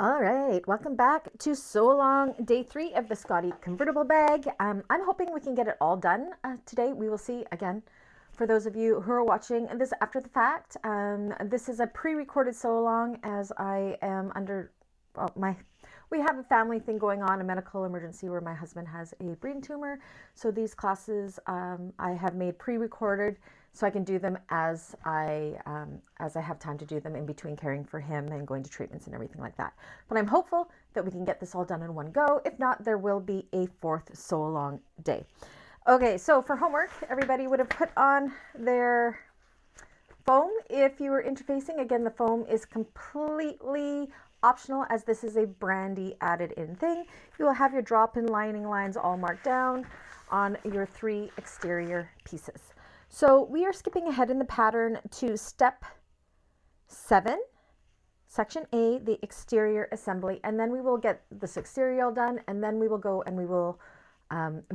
All right, welcome back to Sewalong day 3 of the Scottie Convertible bag. I'm hoping we can get it all done today. We will see again. For those of you who are watching this after the fact, this is a pre-recorded Sewalong as I am under, well, we have a family thing going on, a medical emergency where my husband has a brain tumor. So these classes I have made pre-recorded so I can do them as I have time to do them in between caring for him and going to treatments and everything like that. But I'm hopeful that we can get this all done in one go. If not, there will be a 4th Sewalong day. Okay, so for homework, everybody would have put on their foam if you were interfacing. Again, the foam is completely optional as this is a Brandy added in thing. You will have your drop-in lining lines all marked down on your 3 exterior pieces. So we are skipping ahead in the pattern to step 7, section A, the exterior assembly, and then we will get this exterior all done, and then we will go and we will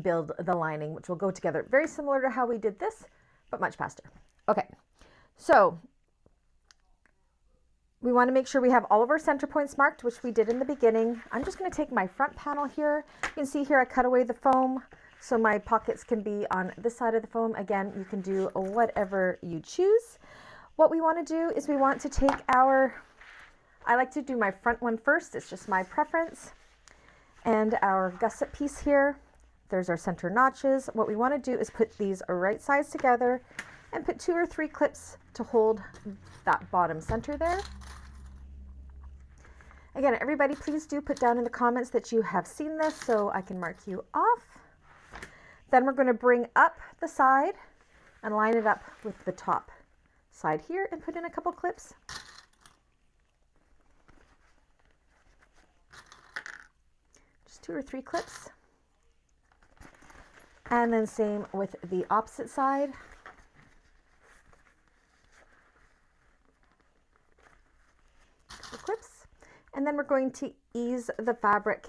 build the lining, which will go together very similar to how we did this, but much faster. Okay, so we want to make sure we have all of our center points marked, which we did in the beginning. I'm just going to take my front panel here. You can see here I cut away the foam so my pockets can be on this side of the foam. Again, you can do whatever you choose. What we want to do is we want to take I like to do my front one first. It's just my preference. And our gusset piece here, there's our center notches. What we want to do is put these right sides together and put 2 or 3 clips to hold that bottom center there. Again, everybody, please do put down in the comments that you have seen this so I can mark you off. Then we're going to bring up the side and line it up with the top side here and put in a couple clips. Just 2 or 3 clips. And then same with the opposite side. Couple clips. And then we're going to ease the fabric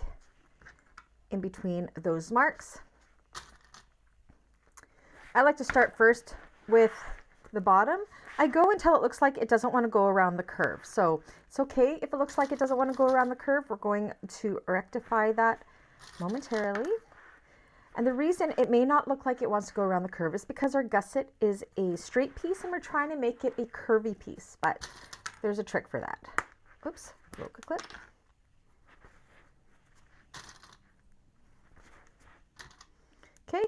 in between those marks. I like to start first with the bottom. I go until it looks like it doesn't want to go around the curve. So it's okay if it looks like it doesn't want to go around the curve. We're going to rectify that momentarily. And the reason it may not look like it wants to go around the curve is because our gusset is a straight piece and we're trying to make it a curvy piece, but there's a trick for that. Oops, broke a clip. Okay.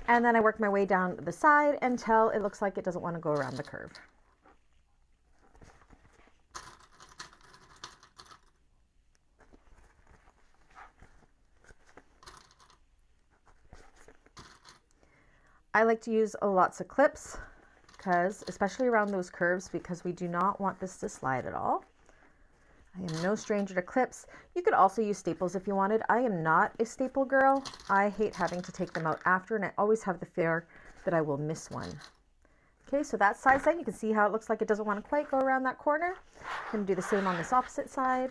And then I work my way down the side until it looks like it doesn't want to go around the curve. I like to use lots of clips because, especially around those curves, because we do not want this to slide at all. I am no stranger to clips. You could also use staples if you wanted. I am not a staple girl. I hate having to take them out after, and I always have the fear that I will miss one. Okay, so that side you can see how it looks like it doesn't want to quite go around that corner. I'm going to do the same on this opposite side.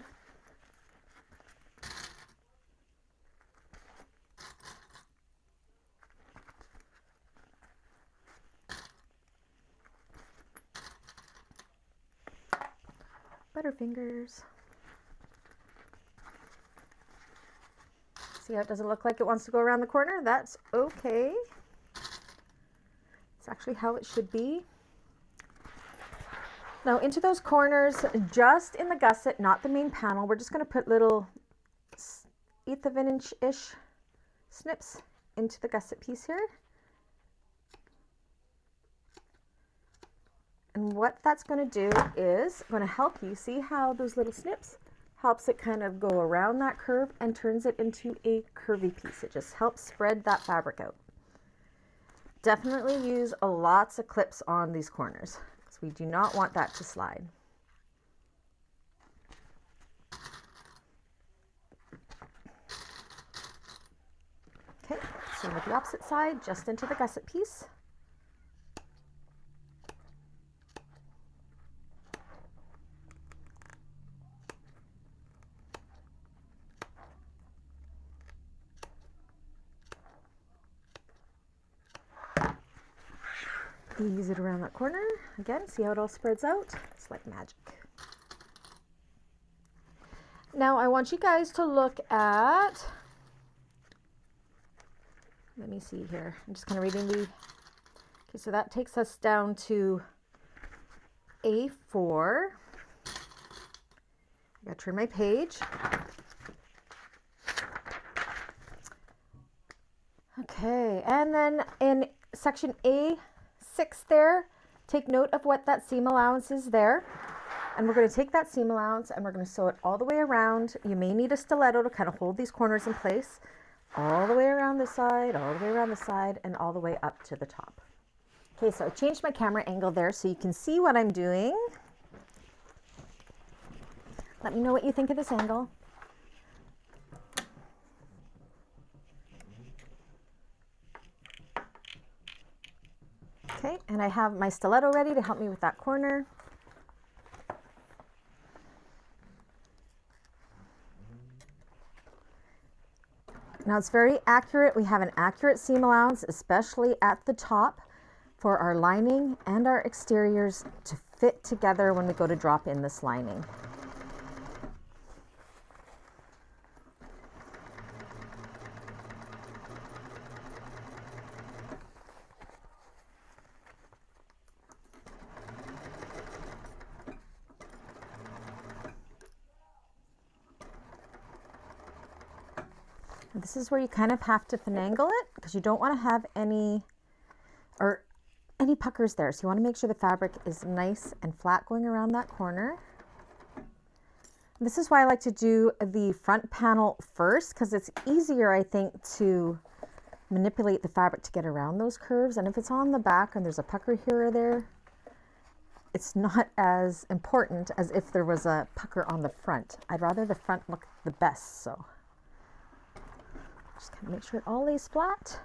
Butterfingers. See how it doesn't look like it wants to go around the corner? That's okay. It's actually how it should be. Now into those corners, just in the gusset, not the main panel, we're just going to put little 1/8 of an inch-ish snips into the gusset piece here. And what that's going to do is going to help you see how those little snips helps it kind of go around that curve and turns it into a curvy piece. It just helps spread that fabric out. Definitely use lots of clips on these corners because we do not want that to slide. Okay, same with the opposite side, just into the gusset piece. Ease it around that corner. Again, see how it all spreads out? It's like magic. Now I want you guys to look at, let me see here. I'm just kind of reading the, okay, so that takes us down to A4. I gotta turn my page. Okay, and then in section A6 there, take note of what that seam allowance is there. And we're going to take that seam allowance and we're going to sew it all the way around. You may need a stiletto to kind of hold these corners in place. All the way around the side, all the way around the side, and all the way up to the top. Okay, so I changed my camera angle there so you can see what I'm doing. Let me know what you think of this angle. Okay, and I have my stiletto ready to help me with that corner. Now it's very accurate. We have an accurate seam allowance, especially at the top, for our lining and our exteriors to fit together when we go to drop in this lining. This is where you kind of have to finagle it because you don't want to have any puckers there. So you want to make sure the fabric is nice and flat going around that corner. This is why I like to do the front panel first because it's easier, I think, to manipulate the fabric to get around those curves. And if it's on the back and there's a pucker here or there, it's not as important as if there was a pucker on the front. I'd rather the front look the best, so. Just kind of make sure it all lays flat.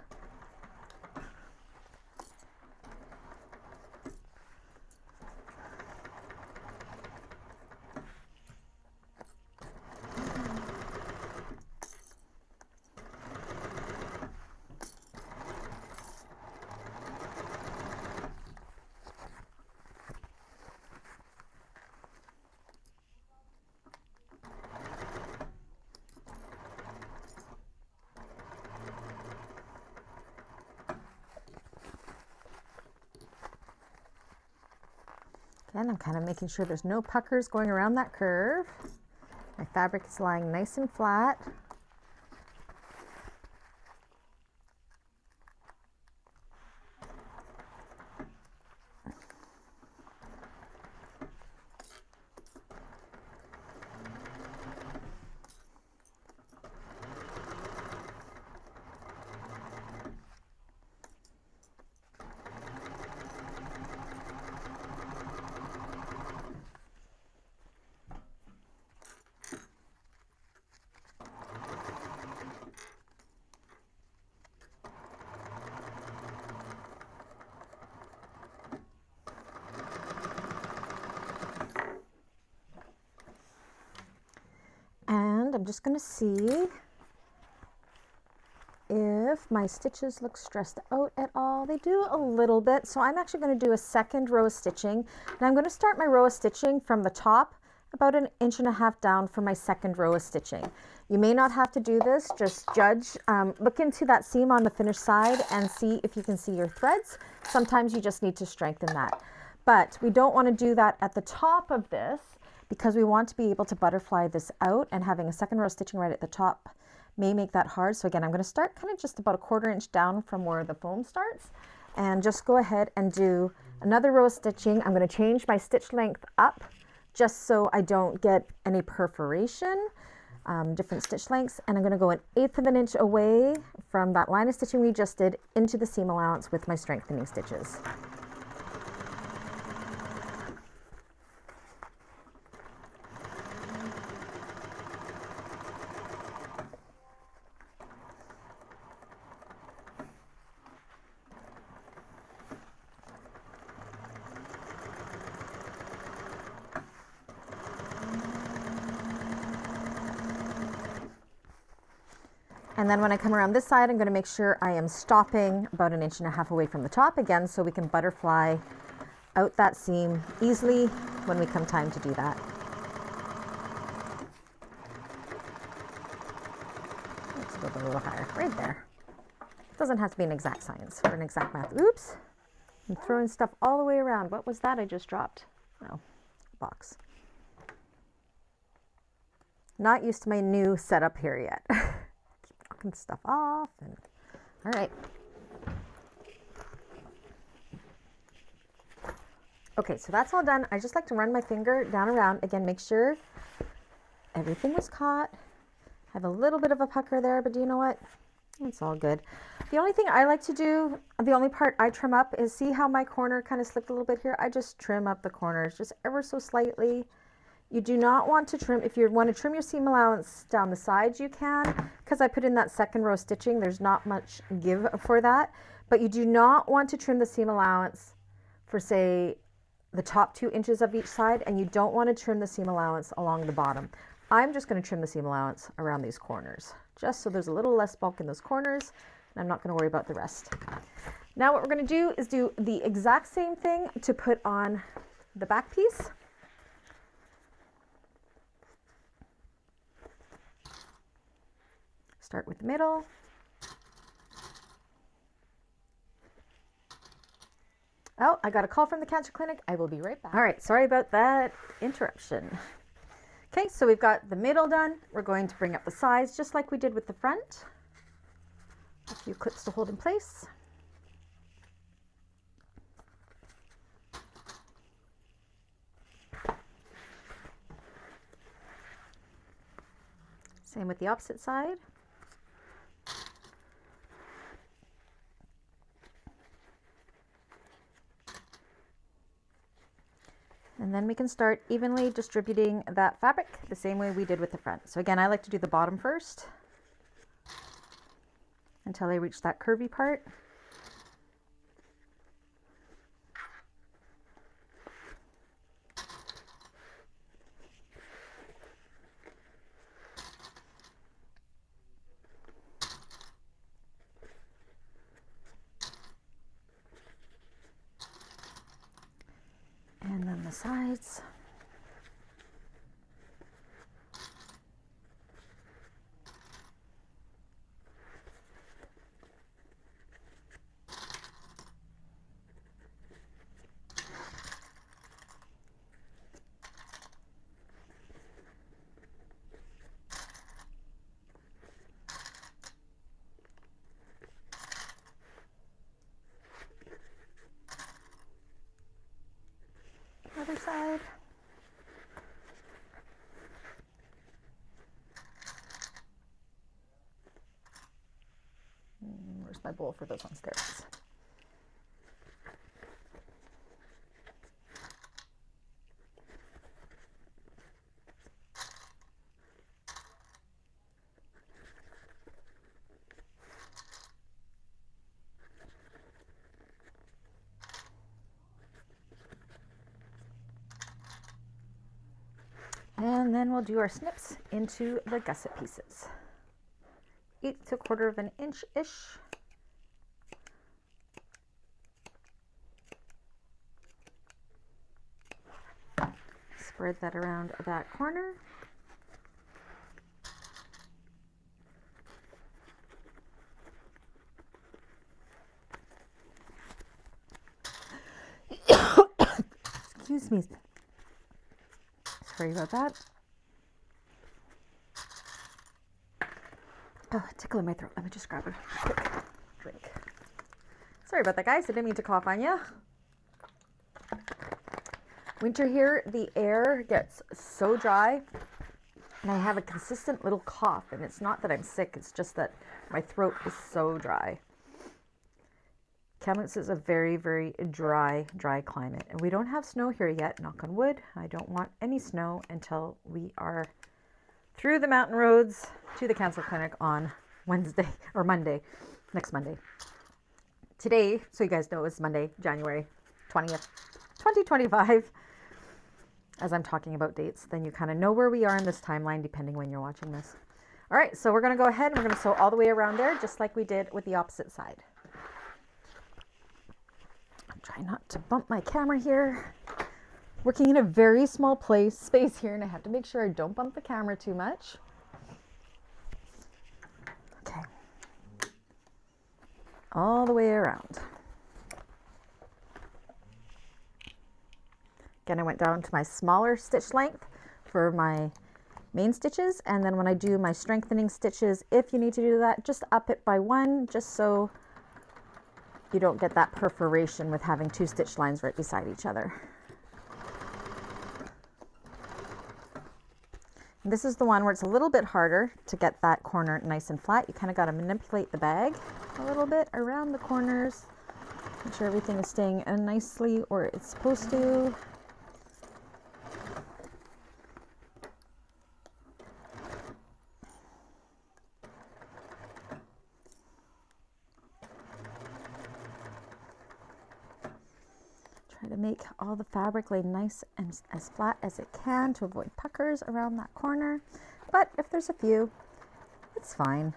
And I'm kind of making sure there's no puckers going around that curve. My fabric is lying nice and flat. I'm just going to see if my stitches look stressed out at all. They do a little bit, so I'm actually going to do a second row of stitching. And I'm going to start my row of stitching from the top about 1.5 inches down for my second row of stitching. You may not have to do this, just judge. Look into that seam on the finished side and see if you can see your threads. Sometimes you just need to strengthen that. But we don't want to do that at the top of this, because we want to be able to butterfly this out, and having a second row of stitching right at the top may make that hard. So again, I'm going to start kind of just about 1/4 inch down from where the foam starts, and just go ahead and do another row of stitching. I'm going to change my stitch length up just so I don't get any perforation, different stitch lengths, and I'm going to go 1/8 of an inch away from that line of stitching we just did into the seam allowance with my strengthening stitches. And then when I come around this side, I'm going to make sure I am stopping about 1.5 inches away from the top again, so we can butterfly out that seam easily when we come time to do that. go a little higher, right there. It doesn't have to be an exact science or an exact math. Oops, I'm throwing stuff all the way around. What was that I just dropped? Oh, box. Not used to my new setup here yet. Keep knocking stuff off. And all right. Okay, so that's all done. I just like to run my finger down around. Again, make sure everything was caught. Have a little bit of a pucker there, but do you know what? It's all good. The only thing I like to do, the only part I trim up is, see how my corner kind of slipped a little bit here? I just trim up the corners just ever so slightly. You do not want to trim, if you want to trim your seam allowance down the sides, you can, because I put in that second row stitching. There's not much give for that, but you do not want to trim the seam allowance for, say, the top 2 inches of each side, and you don't want to trim the seam allowance along the bottom. I'm just going to trim the seam allowance around these corners, just so there's a little less bulk in those corners, and I'm not going to worry about the rest. Now what we're going to do is do the exact same thing to put on the back piece. Start with the middle. Oh, I got a call from the cancer clinic. I will be right back. All right, sorry about that interruption. Okay, so we've got the middle done. We're going to bring up the sides just like we did with the front. A few clips to hold in place. Same with the opposite side. And then we can start evenly distributing that fabric the same way we did with the front. So again, I like to do the bottom first until I reach that curvy part. And then the sides. Other side. Where's my bowl for those on stairs? And then we'll do our snips into the gusset pieces. 1/8 to 1/4 of an inch-ish. Spread that around that corner. Excuse me. Sorry about that. Oh, tickle in my throat. Let me just grab a quick drink. Sorry about that, guys. I didn't mean to cough on you. Winter here, the air gets so dry, and I have a consistent little cough, and it's not that I'm sick, it's just that my throat is so dry. Kamloops is a very, very dry climate, and we don't have snow here yet, knock on wood. I don't want any snow until we are through the mountain roads to the cancer clinic on Wednesday or Monday, next Monday. Today, so you guys know, is Monday, January 20th, 2025. As I'm talking about dates, then you kind of know where we are in this timeline depending when you're watching this. All right, so we're going to go ahead and we're going to sew all the way around there just like we did with the opposite side. I'm trying not to bump my camera here. Working in a very small space here, and I have to make sure I don't bump the camera too much. Okay. all the way around. Again, I went down to my smaller stitch length for my main stitches, and then when I do my strengthening stitches, if you need to do that, just up it by 1, just so you don't get that perforation with having 2 stitch lines right beside each other. And this is the one where it's a little bit harder to get that corner nice and flat. You kind of got to manipulate the bag a little bit around the corners, make sure everything is staying nicely where it's supposed to. Try to make all the fabric lay nice and as flat as it can to avoid puckers around that corner. But if there's a few, it's fine.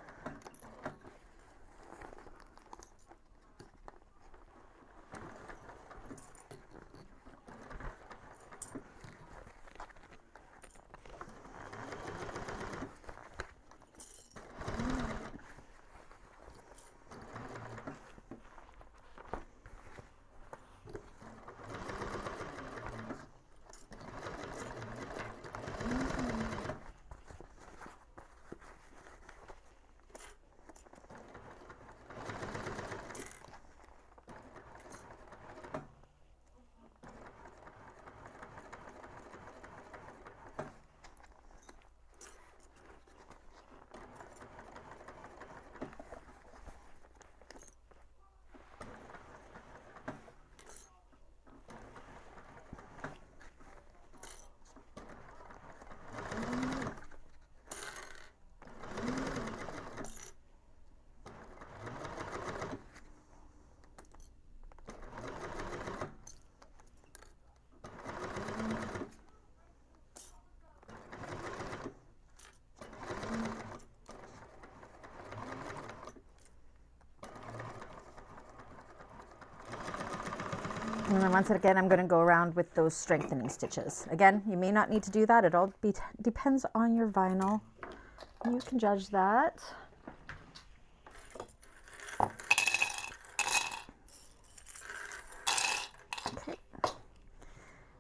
And then once again, I'm going to go around with those strengthening stitches. Again, you may not need to do that. It all depends on your vinyl. You can judge that. Okay.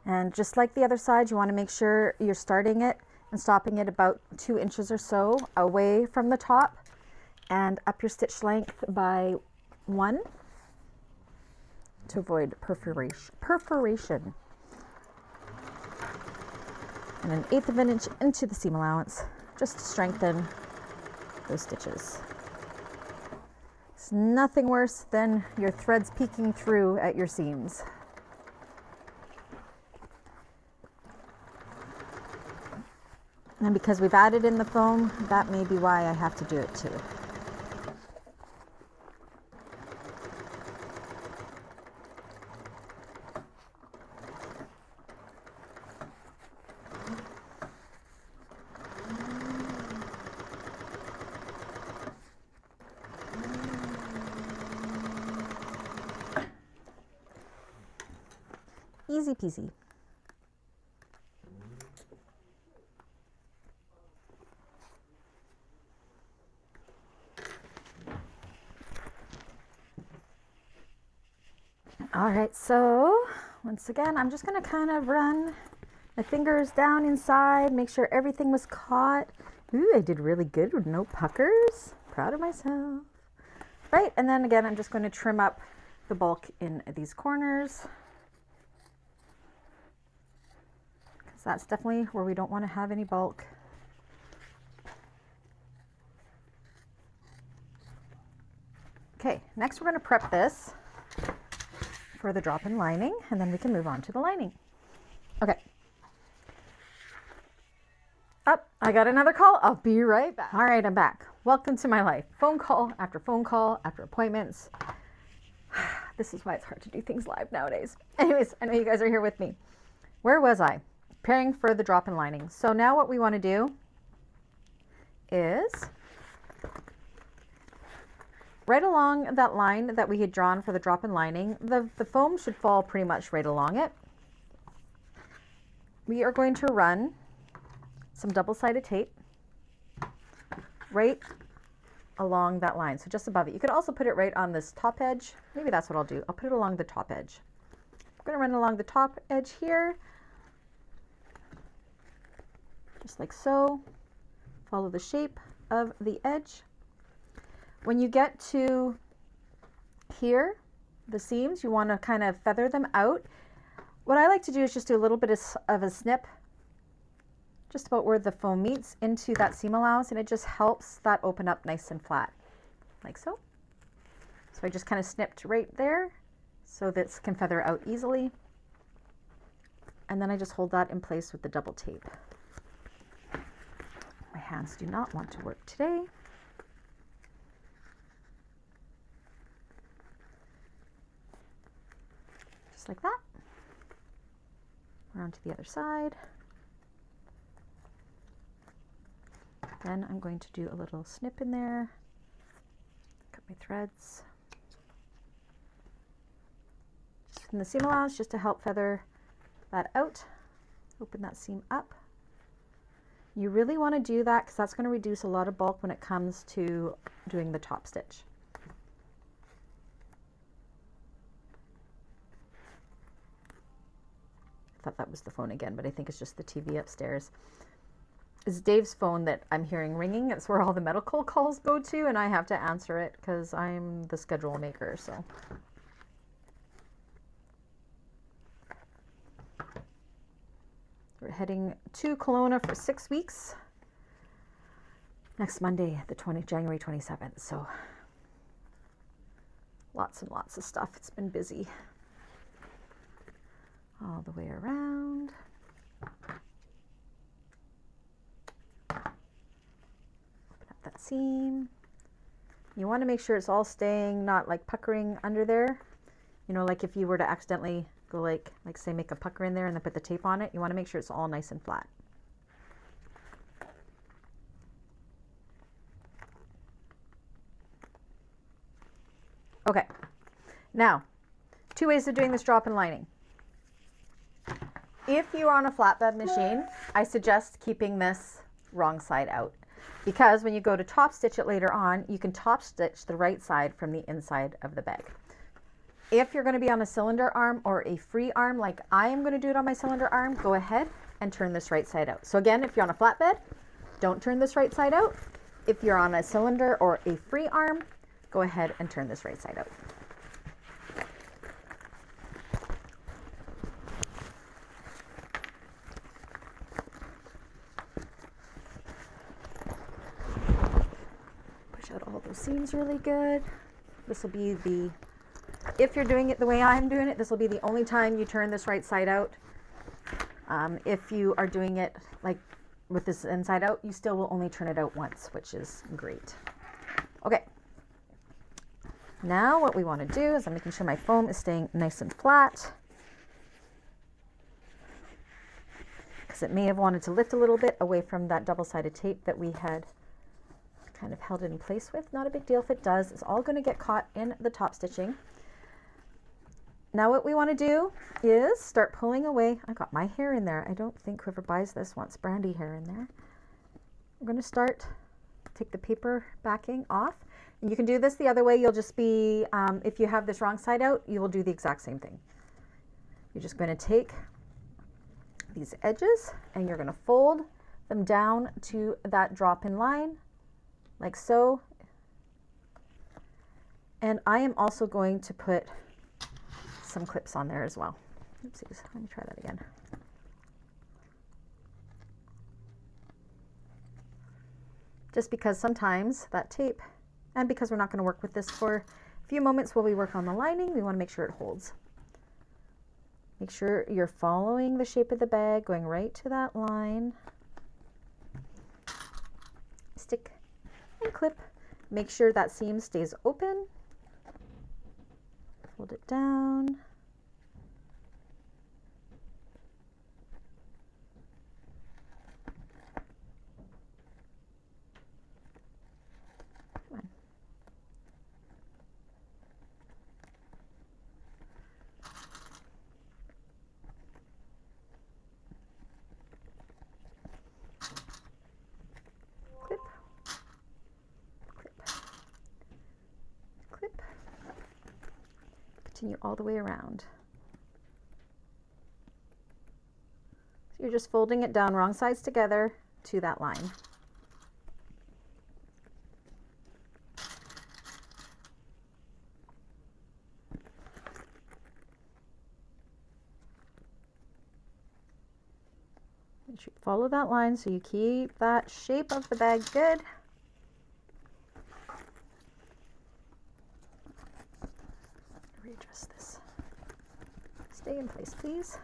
And just like the other side, you want to make sure you're starting it and stopping it about 2 inches or so away from the top, and up your stitch length by 1. To avoid perforation. And 1/8 of an inch into the seam allowance, just to strengthen those stitches. It's nothing worse than your threads peeking through at your seams. And because we've added in the foam, that may be why I have to do it too. Easy peasy. All right, so once again, I'm just going to kind of run my fingers down inside, make sure everything was caught. Ooh, I did really good with no puckers. Proud of myself. Right, and then again, I'm just going to trim up the bulk in these corners. So that's definitely where we don't want to have any bulk. Okay, next we're going to prep this for the drop-in lining, and then we can move on to the lining. Okay. Up, I got another call. I'll be right back. All right, I'm back. Welcome to my life. Phone call after appointments. This is why it's hard to do things live nowadays. Anyways, I know you guys are here with me. Where was I? Preparing for the drop-in lining. So now what we want to do is right along that line that we had drawn for the drop-in lining, the foam should fall pretty much right along it. We are going to run some double-sided tape right along that line, so just above it. You could also put it right on this top edge. Maybe that's what I'll do. I'll put it along the top edge. I'm going to run along the top edge here, just like so. Follow the shape of the edge. When you get to here, the seams, you want to kind of feather them out. What I like to do is just do a little bit of a snip just about where the foam meets into that seam allowance, and it just helps that open up nice and flat, like so. So I just kind of snipped right there so this can feather out easily. And then I just hold that in place with the double tape. My hands do not want to work today. Just like that. Around to the other side. Then I'm going to do a little snip in there, cut my threads. Just in the seam allowance, just to help feather that out, open that seam up. You really want to do that because that's going to reduce a lot of bulk when it comes to doing the top stitch. I thought that was the phone again, but I think it's just the TV upstairs. It's Dave's phone that I'm hearing ringing. It's where all the medical calls go to, and I have to answer it because I'm the schedule maker. So we're heading to Kelowna for 6 weeks. Next Monday, January 27th. So lots and lots of stuff. It's been busy all the way around. That seam. You want to make sure it's all staying, not like puckering under there. You know, like if you were to accidentally go like say make a pucker in there and then put the tape on it, you want to make sure it's all nice and flat. Okay, now 2 ways of doing this drop in lining. If you're on a flatbed machine, I suggest keeping this wrong side out, because when you go to top stitch it later on, you can top stitch the right side from the inside of the bag. If you're going to be on a cylinder arm or a free arm, like I am going to do it on my cylinder arm, go ahead and turn this right side out. So again, if you're on a flatbed, don't turn this right side out. If you're on a cylinder or a free arm, go ahead and turn this right side out. Out all those seams really good. This will be the, if you're doing it the way I'm doing it, this will be the only time you turn this right side out. If you are doing it like with this inside out, you still will only turn it out once, which is great. Okay, now what we want to do is I'm making sure my foam is staying nice and flat, because it may have wanted to lift a little bit away from that double-sided tape that we had kind of held it in place with. Not a big deal if it does. It's all going to get caught in the top stitching. Now what we want to do is start pulling away. I got my hair in there. I don't think whoever buys this wants Brandy hair in there. I'm going to take the paper backing off. And you can do this the other way. You'll just be, if you have this wrong side out, you will do the exact same thing. You're just going to take these edges and you're going to fold them down to that drop in line, like so. And I am also going to put some clips on there as well. Oopsies, let me try that again. Just because sometimes that tape, and because we're not going to work with this for a few moments while we work on the lining, we want to make sure it holds. Make sure you're following the shape of the bag, going right to that line. Stick and clip. Make sure that seam stays open. Fold it down. Come on. Clip. Clip. Continue all the way around. So you're just folding it down wrong sides together to that line. Follow that line so you keep that shape of the bag good. Readjust this. Stay in place, please.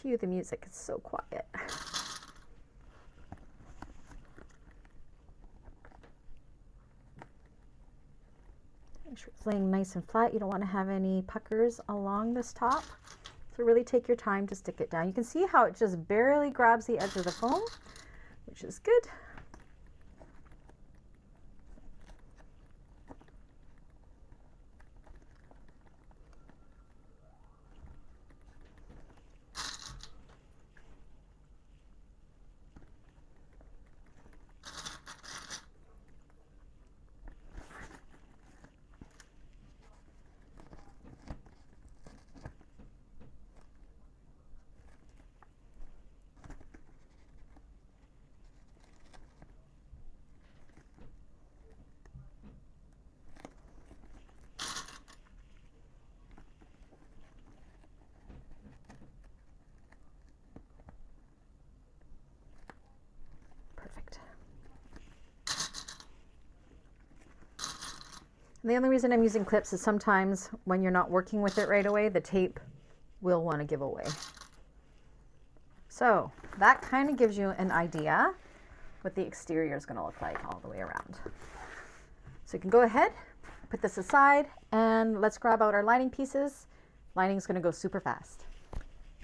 Cue the music, it's so quiet. Make sure it's laying nice and flat. You don't want to have any puckers along this top. So really take your time to stick it down. You can see how it just barely grabs the edge of the foam, which is good. The only reason I'm using clips is sometimes when you're not working with it right away, the tape will want to give away. So that kind of gives you an idea what the exterior is going to look like all the way around. So you can go ahead, put this aside, and let's grab out our lining pieces. Lining is going to go super fast.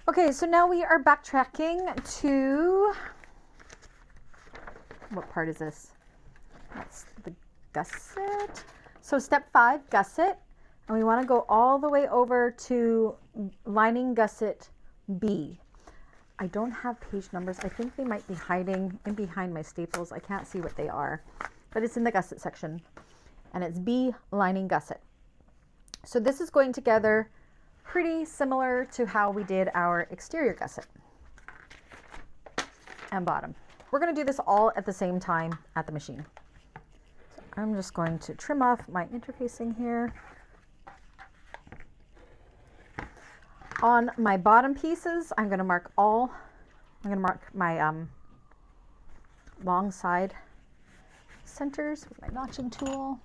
Okay, so now we are backtracking to, what part is this? That's the gusset. So step 5, gusset, and we want to go all the way over to lining gusset B. I don't have page numbers. I think they might be hiding in behind my staples. I can't see what they are, but it's in the gusset section, and it's B lining gusset. So this is going together pretty similar to how we did our exterior gusset and bottom. We're going to do this all at the same time at the machine. I'm just going to trim off my interfacing here. On my bottom pieces, I'm going to mark my long side centers with my notching tool.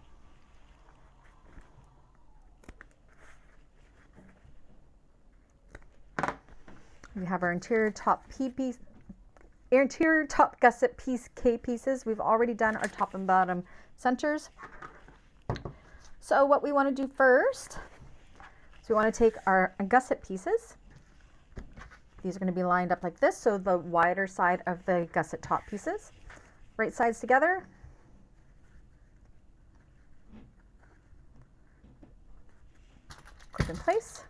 We have our interior top gusset piece K pieces. We've already done our top and bottom centers. So what we want to do first is we want to take our gusset pieces. These are going to be lined up like this, so the wider side of the gusset top pieces. Right sides together. Clip in place.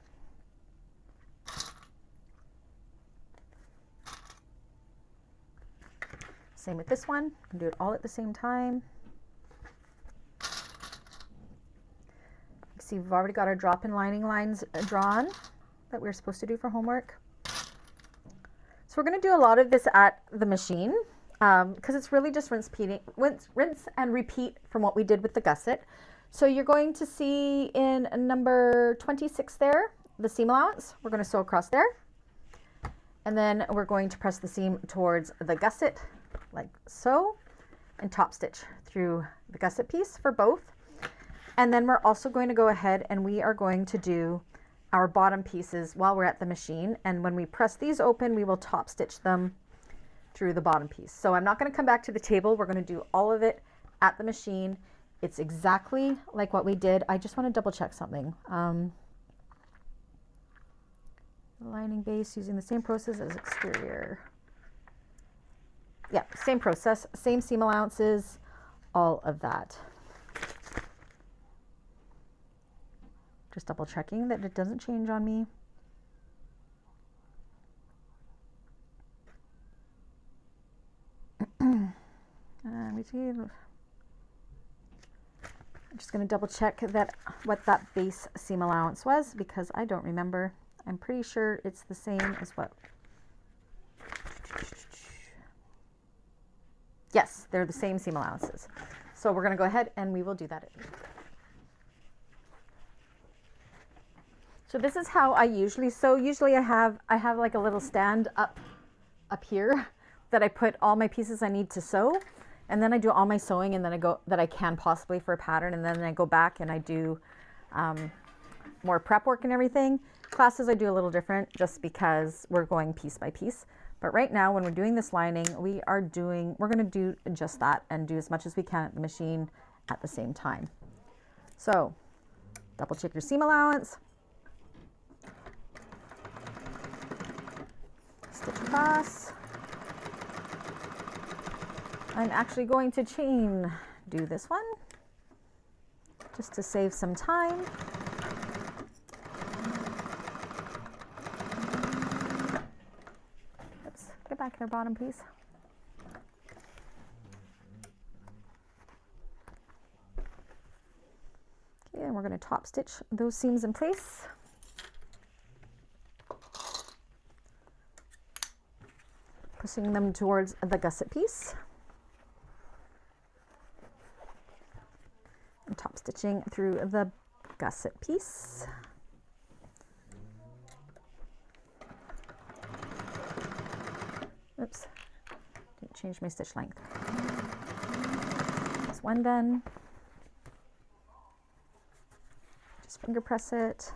Same with this one. You can do it all at the same time. See, we've already got our drop-in lining lines drawn that we're supposed to do for homework. So we're going to do a lot of this at the machine because it's really just rinse and repeat from what we did with the gusset. So you're going to see in number 26 there, the seam allowance. We're going to sew across there. And then we're going to press the seam towards the gusset like so and top stitch through the gusset piece for both. And then we're also going to go ahead and we are going to do our bottom pieces while we're at the machine. And when we press these open, we will top stitch them through the bottom piece. So I'm not going to come back to the table. We're going to do all of it at the machine. It's exactly like what we did. I just want to double check something. Lining base using the same process as exterior. Yeah, same process, same seam allowances, all of that. Just double checking that it doesn't change on me. I'm just going to double check that what that base seam allowance was because I don't remember. I'm pretty sure it's the same as what. Yes, they're the same seam allowances. So we're going to go ahead and we will do that. So this is how I usually sew. Usually I have like a little stand up here that I put all my pieces I need to sew. And then I do all my sewing and then I go that I can possibly for a pattern. And then I go back and I do more prep work and everything. Classes I do a little different just because we're going piece by piece. But right now when we're doing this lining, we're going to do just that and do as much as we can at the machine at the same time. So double check your seam allowance. Stitch across. I'm actually going to chain do this one just to save some time. Oops, get back there, bottom piece. Okay, and we're going to top stitch those seams in place. Pushing them towards the gusset piece. And top stitching through the gusset piece. Oops, didn't change my stitch length. That's one done. Just finger press it.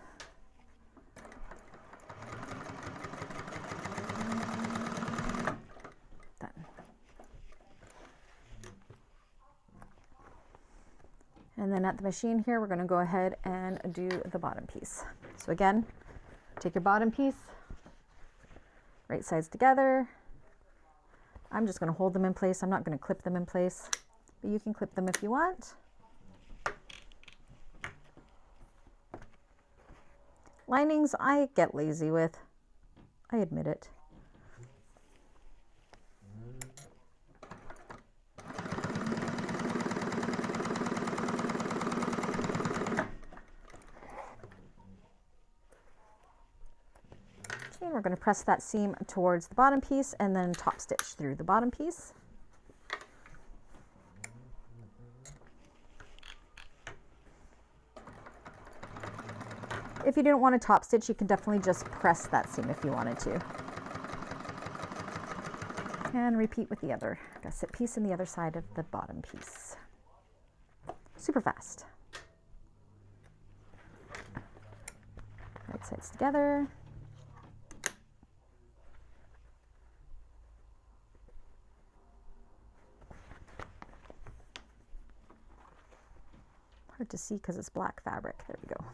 And then at the machine here, we're going to go ahead and do the bottom piece. So again, take your bottom piece, right sides together. I'm just going to hold them in place. I'm not going to clip them in place, but you can clip them if you want. Linings, I get lazy with. I admit it. And we're going to press that seam towards the bottom piece and then top stitch through the bottom piece. If you didn't want to top stitch, you can definitely just press that seam if you wanted to. And repeat with the other gusset piece and the other side of the bottom piece. Super fast. Right sides together. Hard to see because it's black fabric. There we go.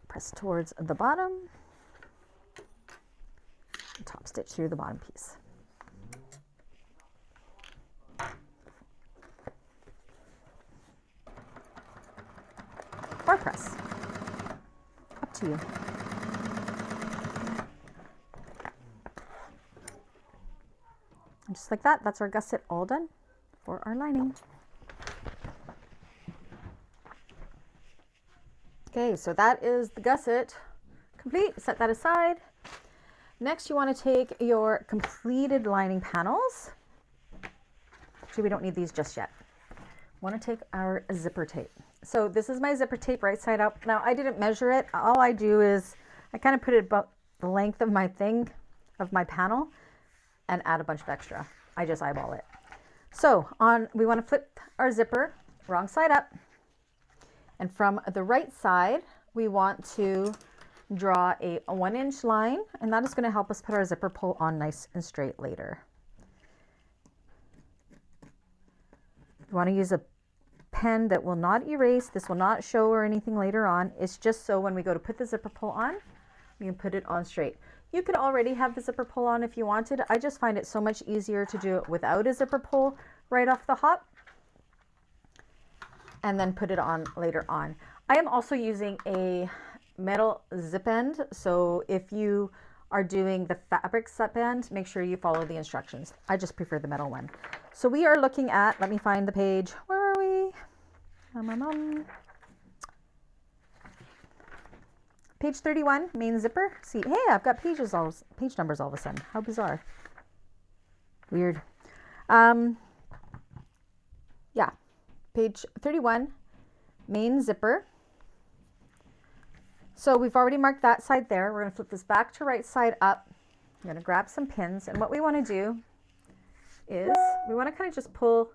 Press towards the bottom, top stitch through the bottom piece. Or press, up to you. And just like that, that's our gusset all done for our lining. Okay, so that is the gusset complete. Set that aside. Next, you want to take your completed lining panels. Actually, we don't need these just yet. We want to take our zipper tape. So this is my zipper tape right side up. Now, I didn't measure it. All I do is I kind of put it about the length of my thing, of my panel, and add a bunch of extra. I just eyeball it. So we want to flip our zipper wrong side up. And from the right side, we want to draw a 1-inch line, and that is going to help us put our zipper pull on nice and straight later. You want to use a pen that will not erase. This will not show or anything later on. It's just so when we go to put the zipper pull on, we can put it on straight. You could already have the zipper pull on if you wanted. I just find it so much easier to do it without a zipper pull right off the hop and then put it on later on. I am also using a metal zip end, so if you are doing the fabric zip end, make sure you follow the instructions. I just prefer the metal one. So we are looking at, let me find the page. Where are we? Page 31, main zipper. See, hey, I've got page numbers all of a sudden. How bizarre. Weird. Yeah, page 31, main zipper. So we've already marked that side there. We're going to flip this back to right side up. I'm going to grab some pins, and what we want to do is we want to kind of just pull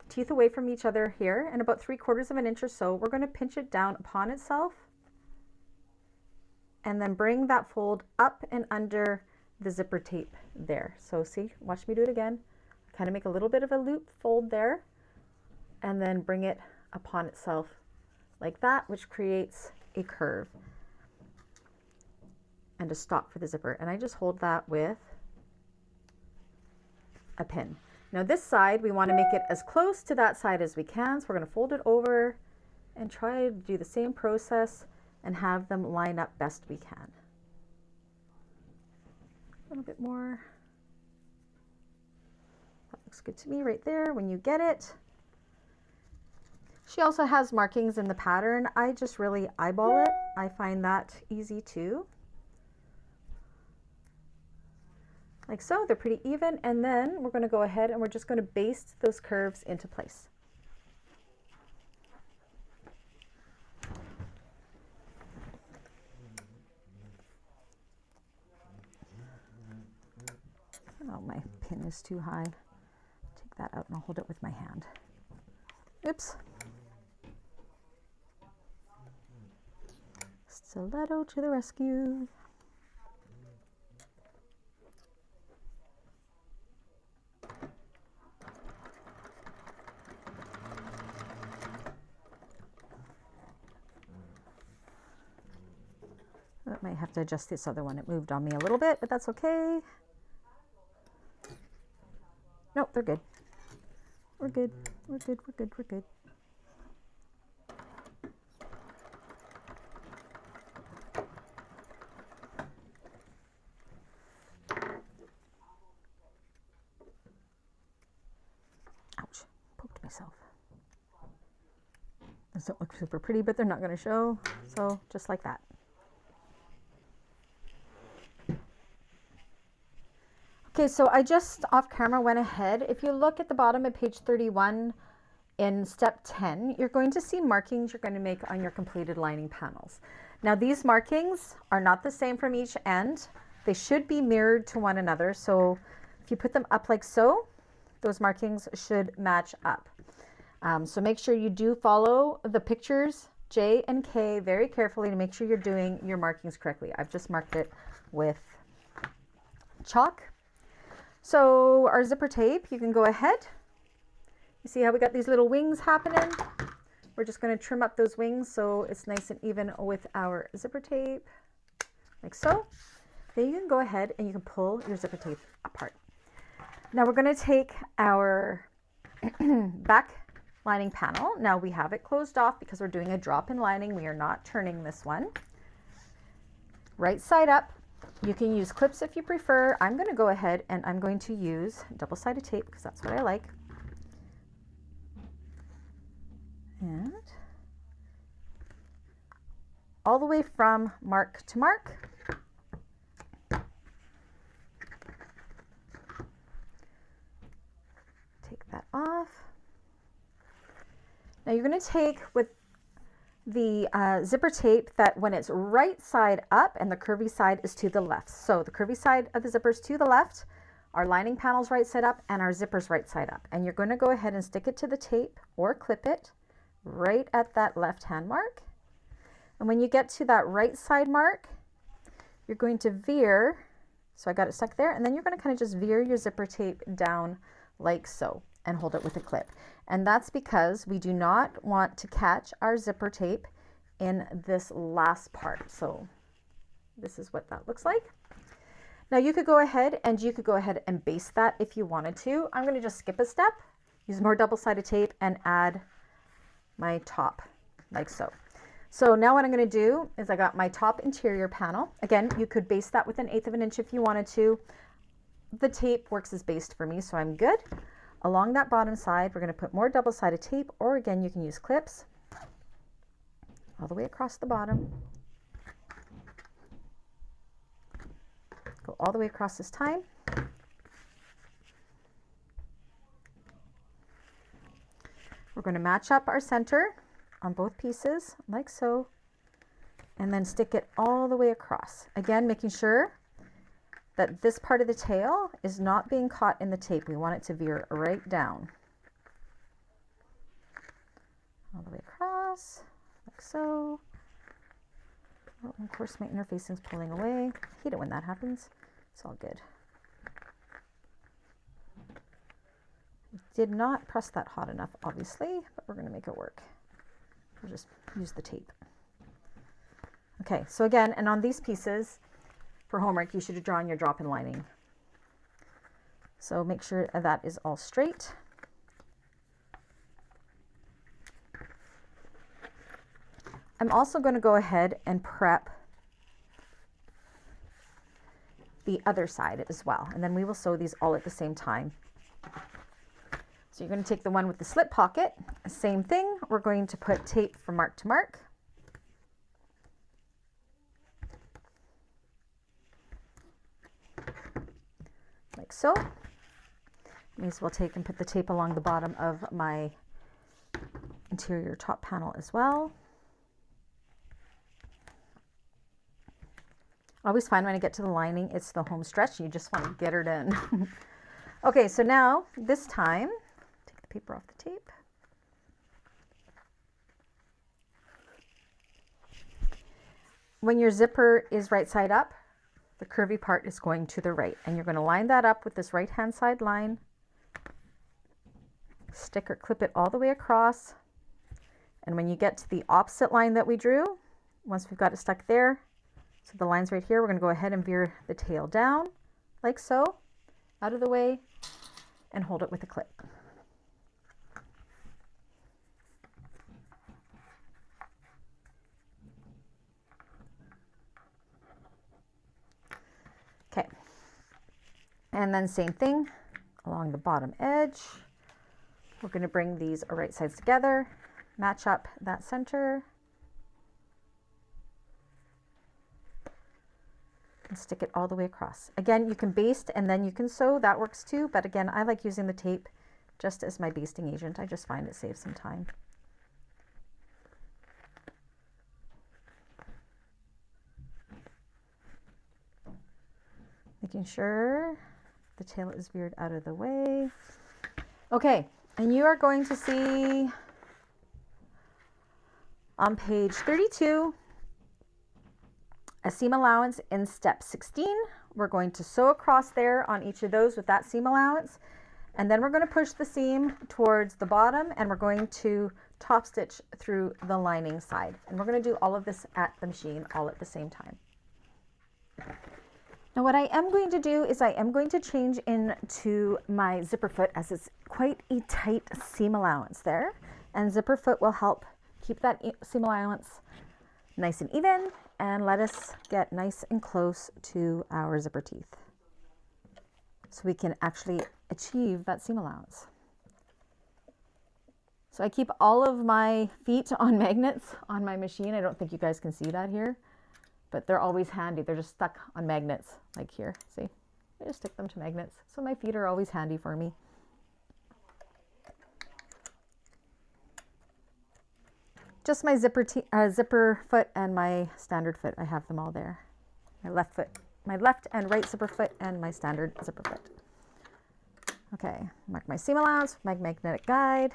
teeth away from each other here, and about 3/4 of an inch or so, we're going to pinch it down upon itself and then bring that fold up and under the zipper tape there. So see, watch me do it again. Kind of make a little bit of a loop fold there and then bring it upon itself like that, which creates a curve and a stop for the zipper. And I just hold that with a pin. Now this side, we want to make it as close to that side as we can. So we're going to fold it over and try to do the same process and have them line up best we can. A little bit more. That looks good to me right there when you get it. She also has markings in the pattern. I just really eyeball it. I find that easy too. Like so, they're pretty even, and then we're going to go ahead and we're just going to baste those curves into place. Oh, my pin is too high. Take that out and I'll hold it with my hand. Oops. Stiletto to the rescue. I might have to adjust this other one. It moved on me a little bit, but that's okay. Nope, they're good. We're good. We're good. We're good. We're good. Ouch. Poked myself. Those don't look super pretty, but they're not going to show. So just like that. Okay, so I just off camera went ahead. If you look at the bottom of page 31 in step 10, you're going to see markings you're going to make on your completed lining panels. Now these markings are not the same from each end. They should be mirrored to one another. So if you put them up like so, those markings should match up. So make sure you do follow the pictures J and K very carefully to make sure you're doing your markings correctly. I've just marked it with chalk. So our zipper tape, you can go ahead. You see how we got these little wings happening? We're just going to trim up those wings so it's nice and even with our zipper tape, like so. Then you can go ahead and you can pull your zipper tape apart. Now we're going to take our back lining panel. Now we have it closed off because we're doing a drop-in lining. We are not turning this one. Right side up. You can use clips if you prefer. I'm going to go ahead and I'm going to use double-sided tape because that's what I like. And all the way from mark to mark. Take that off. Now you're going to take with the zipper tape that when it's right side up and the curvy side is to the left. So the curvy side of the zipper is to the left, our lining panel's right side up, and our zipper's right side up. And you're going to go ahead and stick it to the tape or clip it right at that left hand mark. And when you get to that right side mark, you're going to veer. So I got it stuck there, and then you're going to kind of just veer your zipper tape down like so and hold it with a clip. And that's because we do not want to catch our zipper tape in this last part. So this is what that looks like. Now you could go ahead and baste that if you wanted to. I'm going to just skip a step, use more double-sided tape, and add my top like so. So now what I'm going to do is I got my top interior panel. Again, you could baste that with 1/8 of an inch if you wanted to. The tape works as baste for me, so I'm good. Along that bottom side, we're going to put more double-sided tape, or again, you can use clips all the way across the bottom. Go all the way across this time. We're going to match up our center on both pieces like so, and then stick it all the way across. Again, making sure that this part of the tail is not being caught in the tape. We want it to veer right down. All the way across, like so. Oh, of course, my interfacing's pulling away. I hate it when that happens. It's all good. Did not press that hot enough, obviously, but we're going to make it work. We'll just use the tape. Okay, so again, and on these pieces, for homework, you should have drawn your drop-in lining. So make sure that is all straight. I'm also going to go ahead and prep the other side as well, and then we will sew these all at the same time. So you're going to take the one with the slip pocket, same thing, we're going to put tape from mark to mark. Like so. May as well take and put the tape along the bottom of my interior top panel as well. I always find when I get to the lining, it's the home stretch. You just want to get it in. Okay, so now this time, take the paper off the tape. When your zipper is right side up, the curvy part is going to the right, and you're going to line that up with this right hand side line. Stick or clip it all the way across. And when you get to the opposite line that we drew, once we've got it stuck there, so the line's right here, we're going to go ahead and veer the tail down like so, out of the way, and hold it with a clip. Okay, and then same thing along the bottom edge. We're going to bring these right sides together, match up that center, and stick it all the way across. Again, you can baste and then you can sew, that works too, but again, I like using the tape just as my basting agent. I just find it saves some time. Making sure the tail is veered out of the way. Okay, and you are going to see on page 32 a seam allowance in step 16. We're going to sew across there on each of those with that seam allowance, and then we're going to push the seam towards the bottom, and we're going to top stitch through the lining side, and we're going to do all of this at the machine all at the same time. Now what I am going to do is I am going to change into my zipper foot, as it's quite a tight seam allowance there, and zipper foot will help keep that seam allowance nice and even and let us get nice and close to our zipper teeth so we can actually achieve that seam allowance. So I keep all of my feet on magnets on my machine. I don't think you guys can see that here, but they're always handy. They're just stuck on magnets, like here, see? I just stick them to magnets. So my feet are always handy for me. Just my zipper foot and my standard foot. I have them all there. My left and right zipper foot and my standard zipper foot. Okay, mark my seam allowance, my magnetic guide,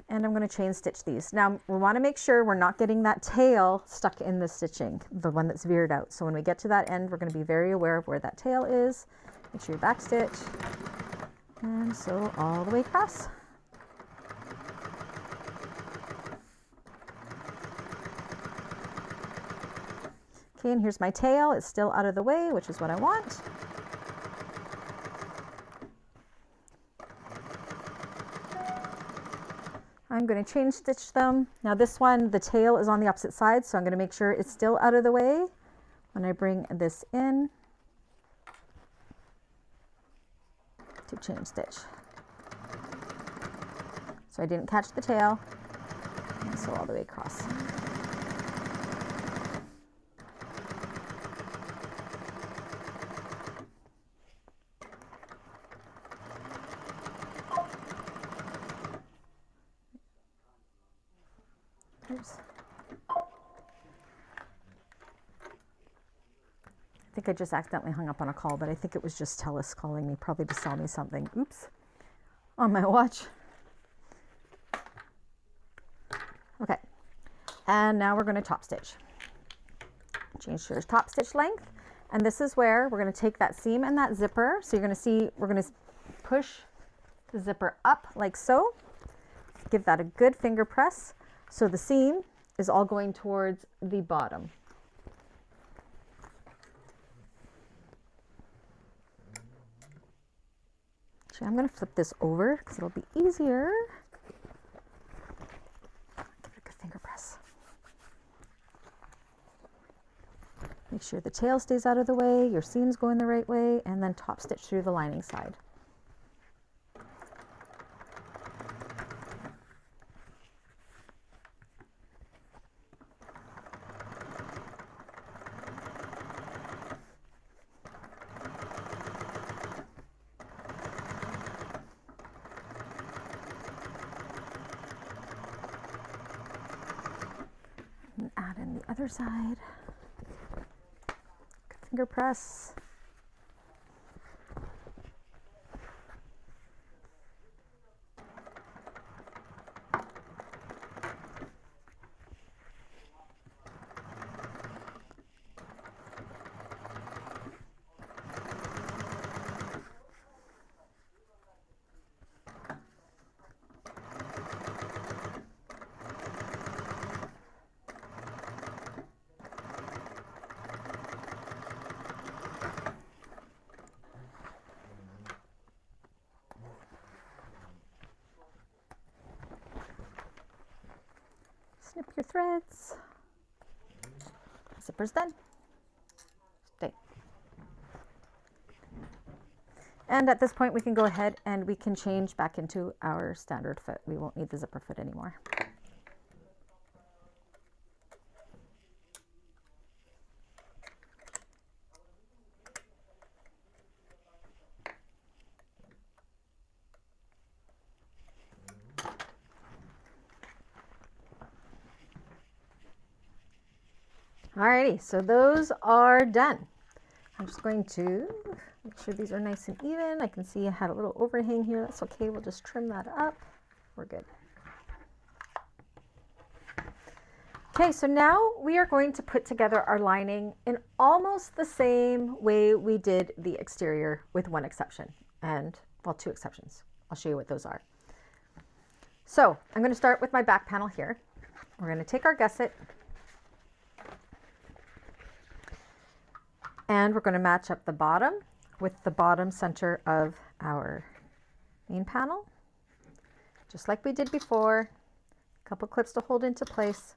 and I'm going to chain stitch these. Now we want to make sure we're not getting that tail stuck in the stitching, the one that's veered out. So when we get to that end, we're going to be very aware of where that tail is. Make sure you back stitch and sew all the way across. Okay, and here's my tail. It's still out of the way, which is what I want. I'm going to chain stitch them. Now this one, the tail is on the opposite side, so I'm going to make sure it's still out of the way when I bring this in to chain stitch. So I didn't catch the tail, and sew all the way across. Oops. I think I just accidentally hung up on a call, but I think it was just Telus calling me, probably to sell me something. Oops. On my watch. Okay. And now we're going to top stitch. Change to top stitch length. And this is where we're going to take that seam and that zipper. So you're going to see, we're going to push the zipper up like so. Give that a good finger press. So the seam is all going towards the bottom. Actually, I'm going to flip this over because it'll be easier. Give it a good finger press. Make sure the tail stays out of the way, your seam's going the right way, and then top stitch through the lining side. Add in the other side. Good finger press. Snip your threads. Zipper's done. Stay. And at this point we can go ahead and we can change back into our standard foot. We won't need the zipper foot anymore. Alrighty, so those are done. I'm just going to make sure these are nice and even. I can see I had a little overhang here. That's okay. We'll just trim that up. We're good. Okay, so now we are going to put together our lining in almost the same way we did the exterior, with one exception, and well, two exceptions. I'll show you what those are. So I'm going to start with my back panel here. We're going to take our gusset and we're going to match up the bottom with the bottom center of our main panel, just like we did before. A couple clips to hold into place.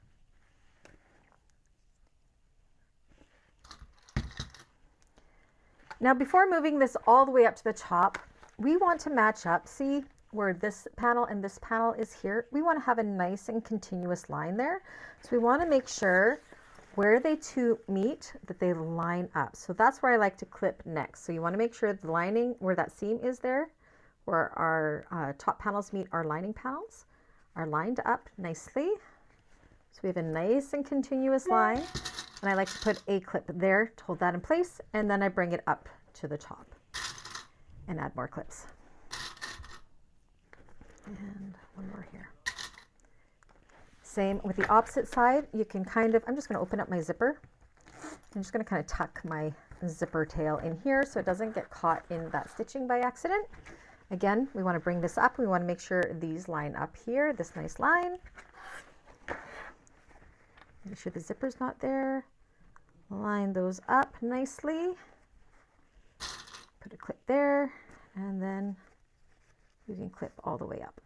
Now before moving this all the way up to the top, we want to match up. See where this panel and this panel is here, we want to have a nice and continuous line there. So we want to make sure where they two meet that they line up. So that's where I like to clip next. So you want to make sure the lining where that seam is there, where our top panels meet our lining panels, are lined up nicely. So we have a nice and continuous line, and I like to put a clip there to hold that in place, and then I bring it up to the top and add more clips. And one more here. Same with the opposite side. You can kind of, I'm just going to open up my zipper. I'm just going to kind of tuck my zipper tail in here so it doesn't get caught in that stitching by accident. Again, we want to bring this up. We want to make sure these line up here, this nice line. Make sure the zipper's not there. Line those up nicely. Put a clip there, and then you can clip all the way up.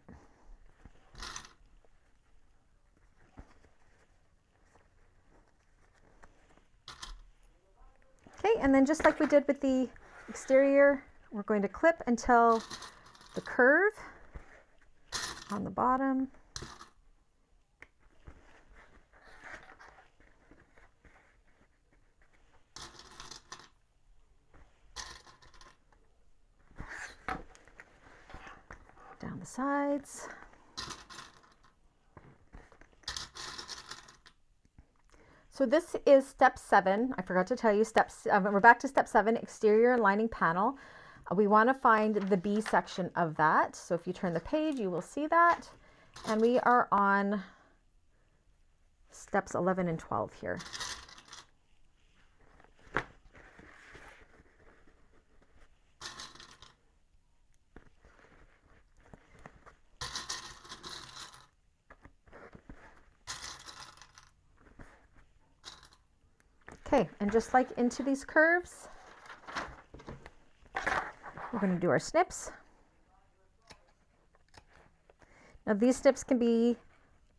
Okay, and then just like we did with the exterior, we're going to clip until the curve on the bottom. Down the sides. So this is step 7. I forgot to tell you, we're back to step 7, exterior lining panel. We want to find the B section of that. So if you turn the page, you will see that. And we are on steps 11 and 12 here. Okay, and just like into these curves, we're going to do our snips. Now these snips can be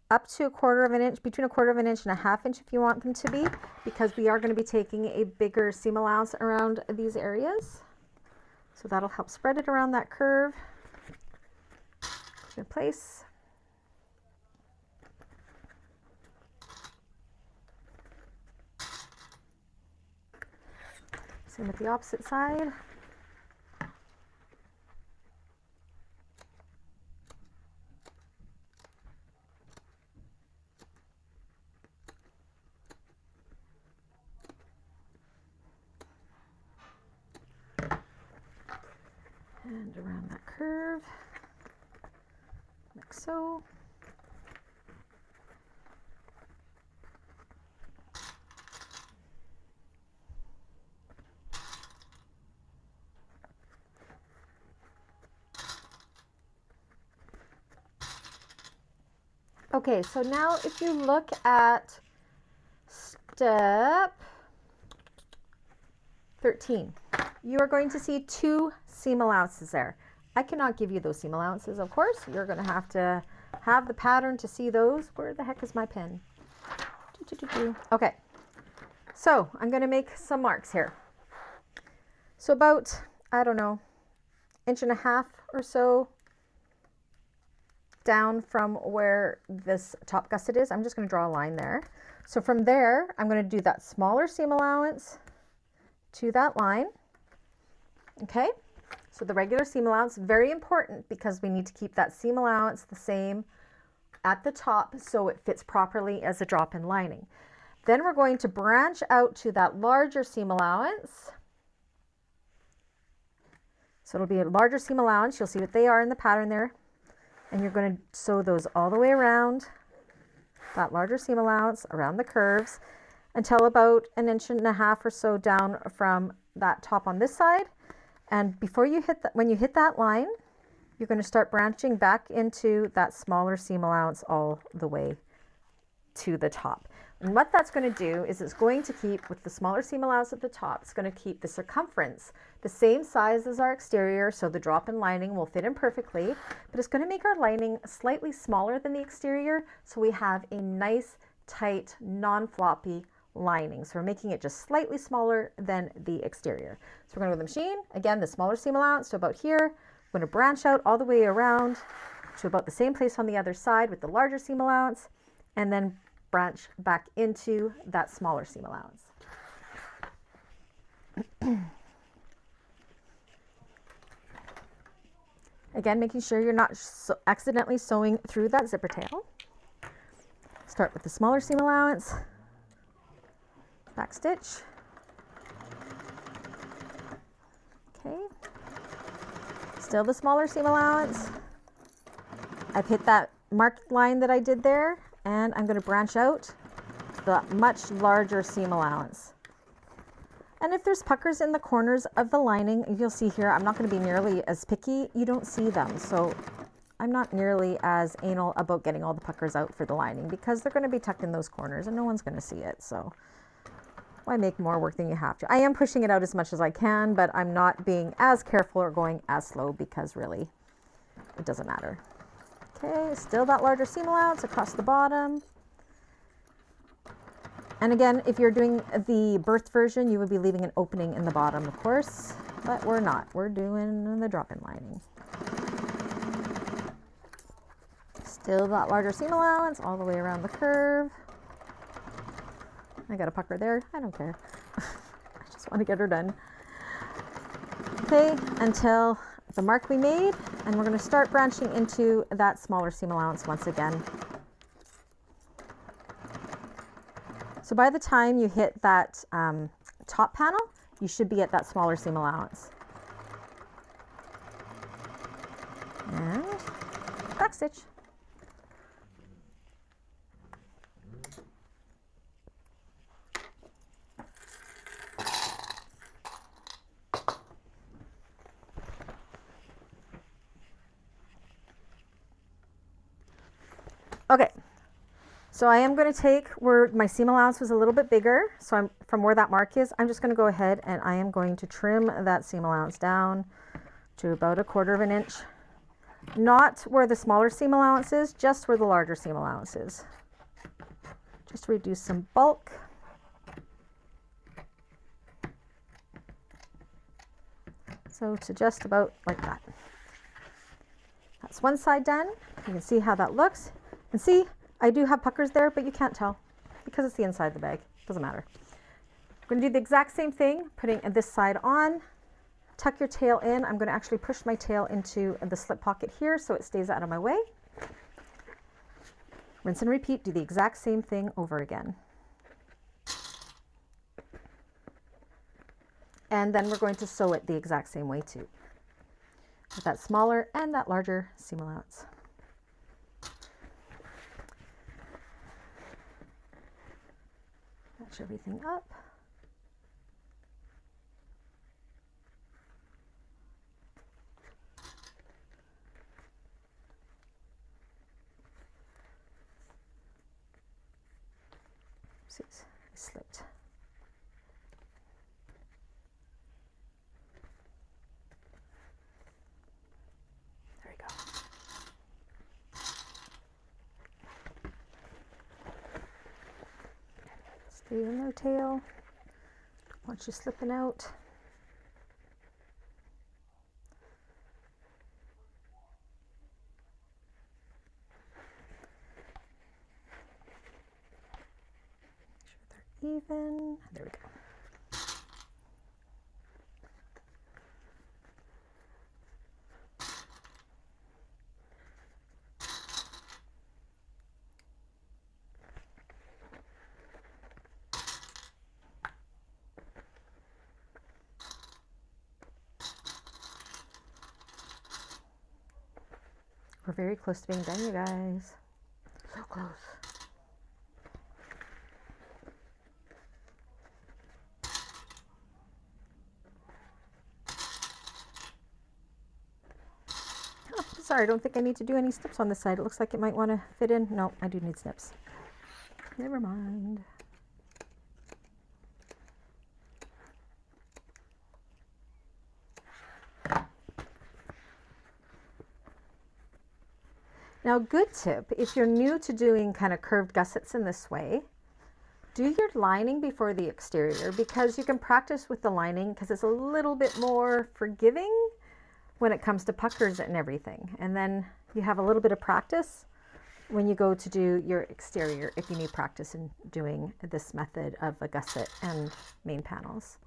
up to 1/4 of an inch, between 1/4 of an inch and 1/2 inch if you want them to be, because we are going to be taking a bigger seam allowance around these areas. So that'll help spread it around that curve. In place. Same with the opposite side. And around that curve, like so. Okay, so now if you look at step 13, you are going to see 2 seam allowances there. I cannot give you those seam allowances, of course. You're going to have the pattern to see those. Where the heck is my pen? Okay, so I'm going to make some marks here. So about, I don't know, 1.5 inches or so down from where this top gusset is. I'm just going to draw a line there. So from there, I'm going to do that smaller seam allowance to that line. Okay, so the regular seam allowance, very important because we need to keep that seam allowance the same at the top so it fits properly as a drop-in lining. Then we're going to branch out to that larger seam allowance. So it'll be a larger seam allowance. You'll see what they are in the pattern there. And you're going to sew those all the way around that larger seam allowance, around the curves, until about 1.5 inches or so down from that top on this side. And before you hit that, when you hit that line, you're going to start branching back into that smaller seam allowance all the way to the top. And what that's going to do is it's going to keep, with the smaller seam allowance at the top, it's going to keep the circumference the same size as our exterior, so the drop-in lining will fit in perfectly, but it's going to make our lining slightly smaller than the exterior, so we have a nice, tight, non-floppy lining. So we're making it just slightly smaller than the exterior. So we're going to go to the machine, again, the smaller seam allowance to about here, I'm going to branch out all the way around to about the same place on the other side with the larger seam allowance, and then branch back into that smaller seam allowance. Again, making sure you're not accidentally sewing through that zipper tail. Start with the smaller seam allowance, back stitch. Okay, still the smaller seam allowance. I've hit that marked line that I did there, and I'm going to branch out the much larger seam allowance. And if there's puckers in the corners of the lining, you'll see here, I'm not going to be nearly as picky. You don't see them, so I'm not nearly as anal about getting all the puckers out for the lining because they're going to be tucked in those corners and no one's going to see it. So why make more work than you have to? I am pushing it out as much as I can, but I'm not being as careful or going as slow because really it doesn't matter. Okay, still that larger seam allowance across the bottom. And again, if you're doing the birth version, you would be leaving an opening in the bottom, of course, but we're not. We're doing the drop-in lining. Still that larger seam allowance all the way around the curve. I got a pucker there. I don't care. I just want to get her done. Okay, until the mark we made, and we're going to start branching into that smaller seam allowance once again. So by the time you hit that top panel, you should be at that smaller seam allowance. And back stitch. Okay. So I am going to take where my seam allowance was a little bit bigger, so I'm from where that mark is, I'm just going to go ahead and I am going to trim that seam allowance down to about 1/4 inch. Not where the smaller seam allowance is, just where the larger seam allowance is. Just to reduce some bulk. So to just about like that. That's one side done. You can see how that looks. And see, I do have puckers there, but you can't tell because it's the inside of the bag. Doesn't matter. I'm going to do the exact same thing, putting this side on. Tuck your tail in. I'm going to actually push my tail into the slip pocket here so it stays out of my way. Rinse and repeat. Do the exact same thing over again. And then we're going to sew it the exact same way too, with that smaller and that larger seam allowance. Match everything up. Oopsies, I slipped. There we go. Stay in their tail. Don't want you slipping out. Make sure they're even. There we go. We're very close to being done, you guys. So close. Oh, sorry, I don't think I need to do any snips on this side. It looks like it might want to fit in. No, I do need snips. Never mind. Now, good tip, if you're new to doing kind of curved gussets in this way, do your lining before the exterior because you can practice with the lining because it's a little bit more forgiving when it comes to puckers and everything. And then you have a little bit of practice when you go to do your exterior, if you need practice in doing this method of a gusset and main panels.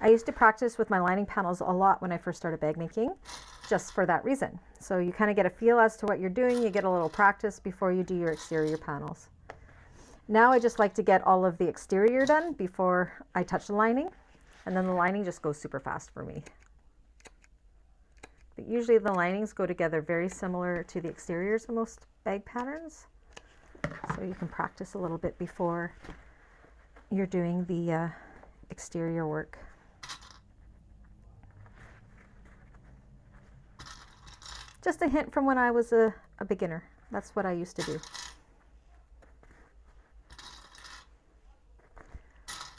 I used to practice with my lining panels a lot when I first started bag making, just for that reason. So you kind of get a feel as to what you're doing, you get a little practice before you do your exterior panels. Now I just like to get all of the exterior done before I touch the lining, and then the lining just goes super fast for me. But usually the linings go together very similar to the exteriors in most bag patterns. So you can practice a little bit before you're doing the exterior work. Just a hint from when I was a beginner. That's what I used to do.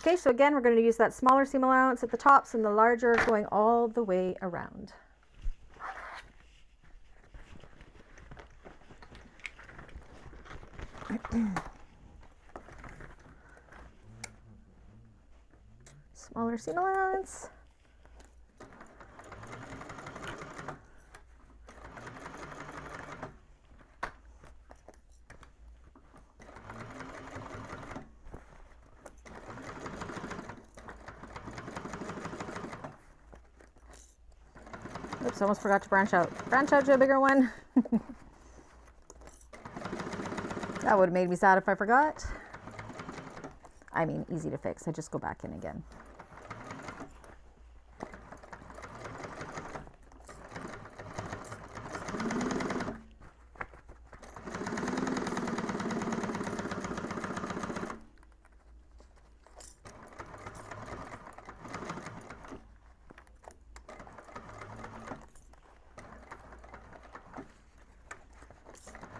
Okay, so again, we're going to use that smaller seam allowance at the tops and the larger going all the way around. Smaller seam allowance. Oops, almost forgot to branch out. Branch out to a bigger one. That would have made me sad if I forgot. I mean, easy to fix. I just go back in again.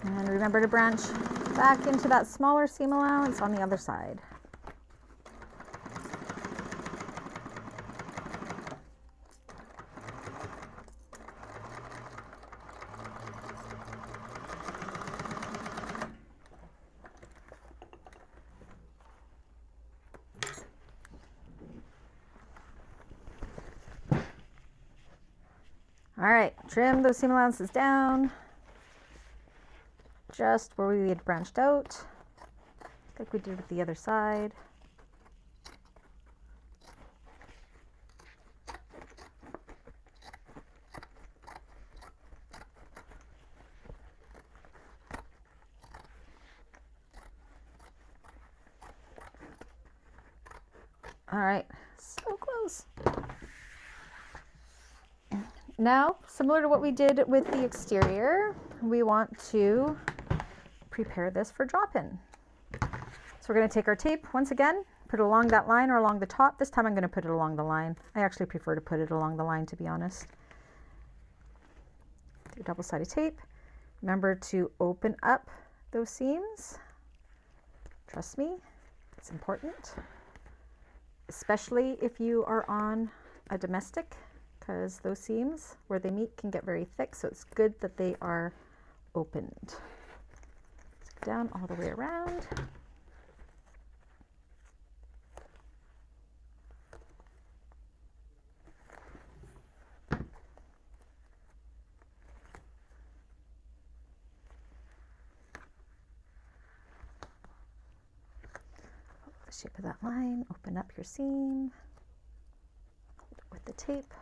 And remember to branch back into that smaller seam allowance on the other side. All right, trim those seam allowances down. Just where we had branched out, like we did with the other side. All right, so close. Now, similar to what we did with the exterior, we want to prepare this for drop-in. So we're going to take our tape once again, put it along that line or along the top. This time I'm going to put it along the line. I actually prefer to put it along the line, to be honest. Do double-sided tape. Remember to open up those seams. Trust me, it's important, especially if you are on a domestic, because those seams where they meet can get very thick, so it's good that they are opened. Down all the way around. The shape of that line, open up your seam with the tape.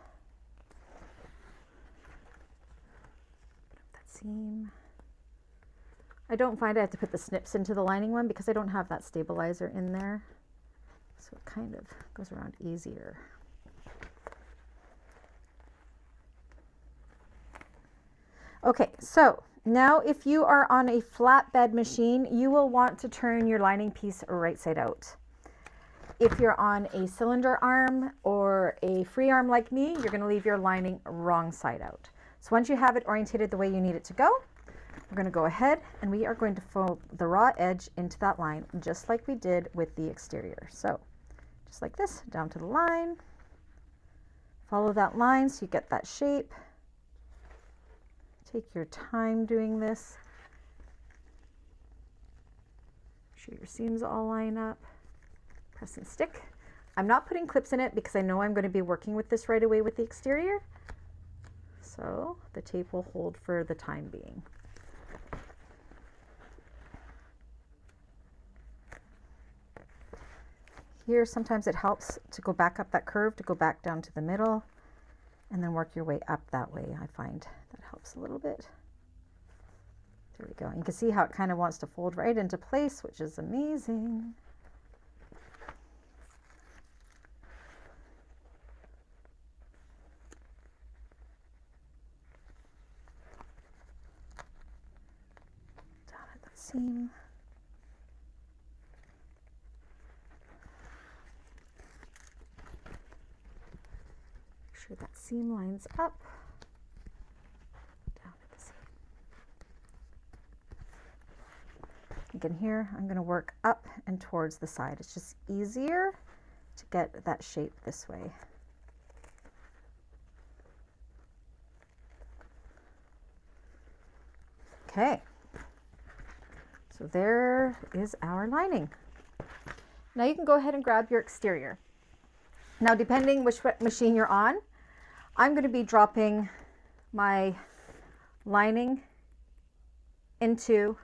Open up that seam. I don't find I have to put the snips into the lining one because I don't have that stabilizer in there. So it kind of goes around easier. Okay, so now if you are on a flatbed machine, you will want to turn your lining piece right side out. If you're on a cylinder arm or a free arm like me, you're going to leave your lining wrong side out. So once you have it orientated the way you need it to go, we're going to go ahead and we are going to fold the raw edge into that line just like we did with the exterior. So just like this, down to the line. Follow that line so you get that shape. Take your time doing this. Make sure your seams all line up. Press and stick. I'm not putting clips in it because I know I'm going to be working with this right away with the exterior. So the tape will hold for the time being. Here, sometimes it helps to go back up that curve, to go back down to the middle, and then work your way up that way. I find that helps a little bit. There we go. You can see how it kind of wants to fold right into place, which is amazing. Down at that seam. That seam lines up. Down at the seam. Again, here I'm going to work up and towards the side. It's just easier to get that shape this way. Okay, so there is our lining. Now you can go ahead and grab your exterior. Now, depending which machine you're on, I'm going to be dropping my lining into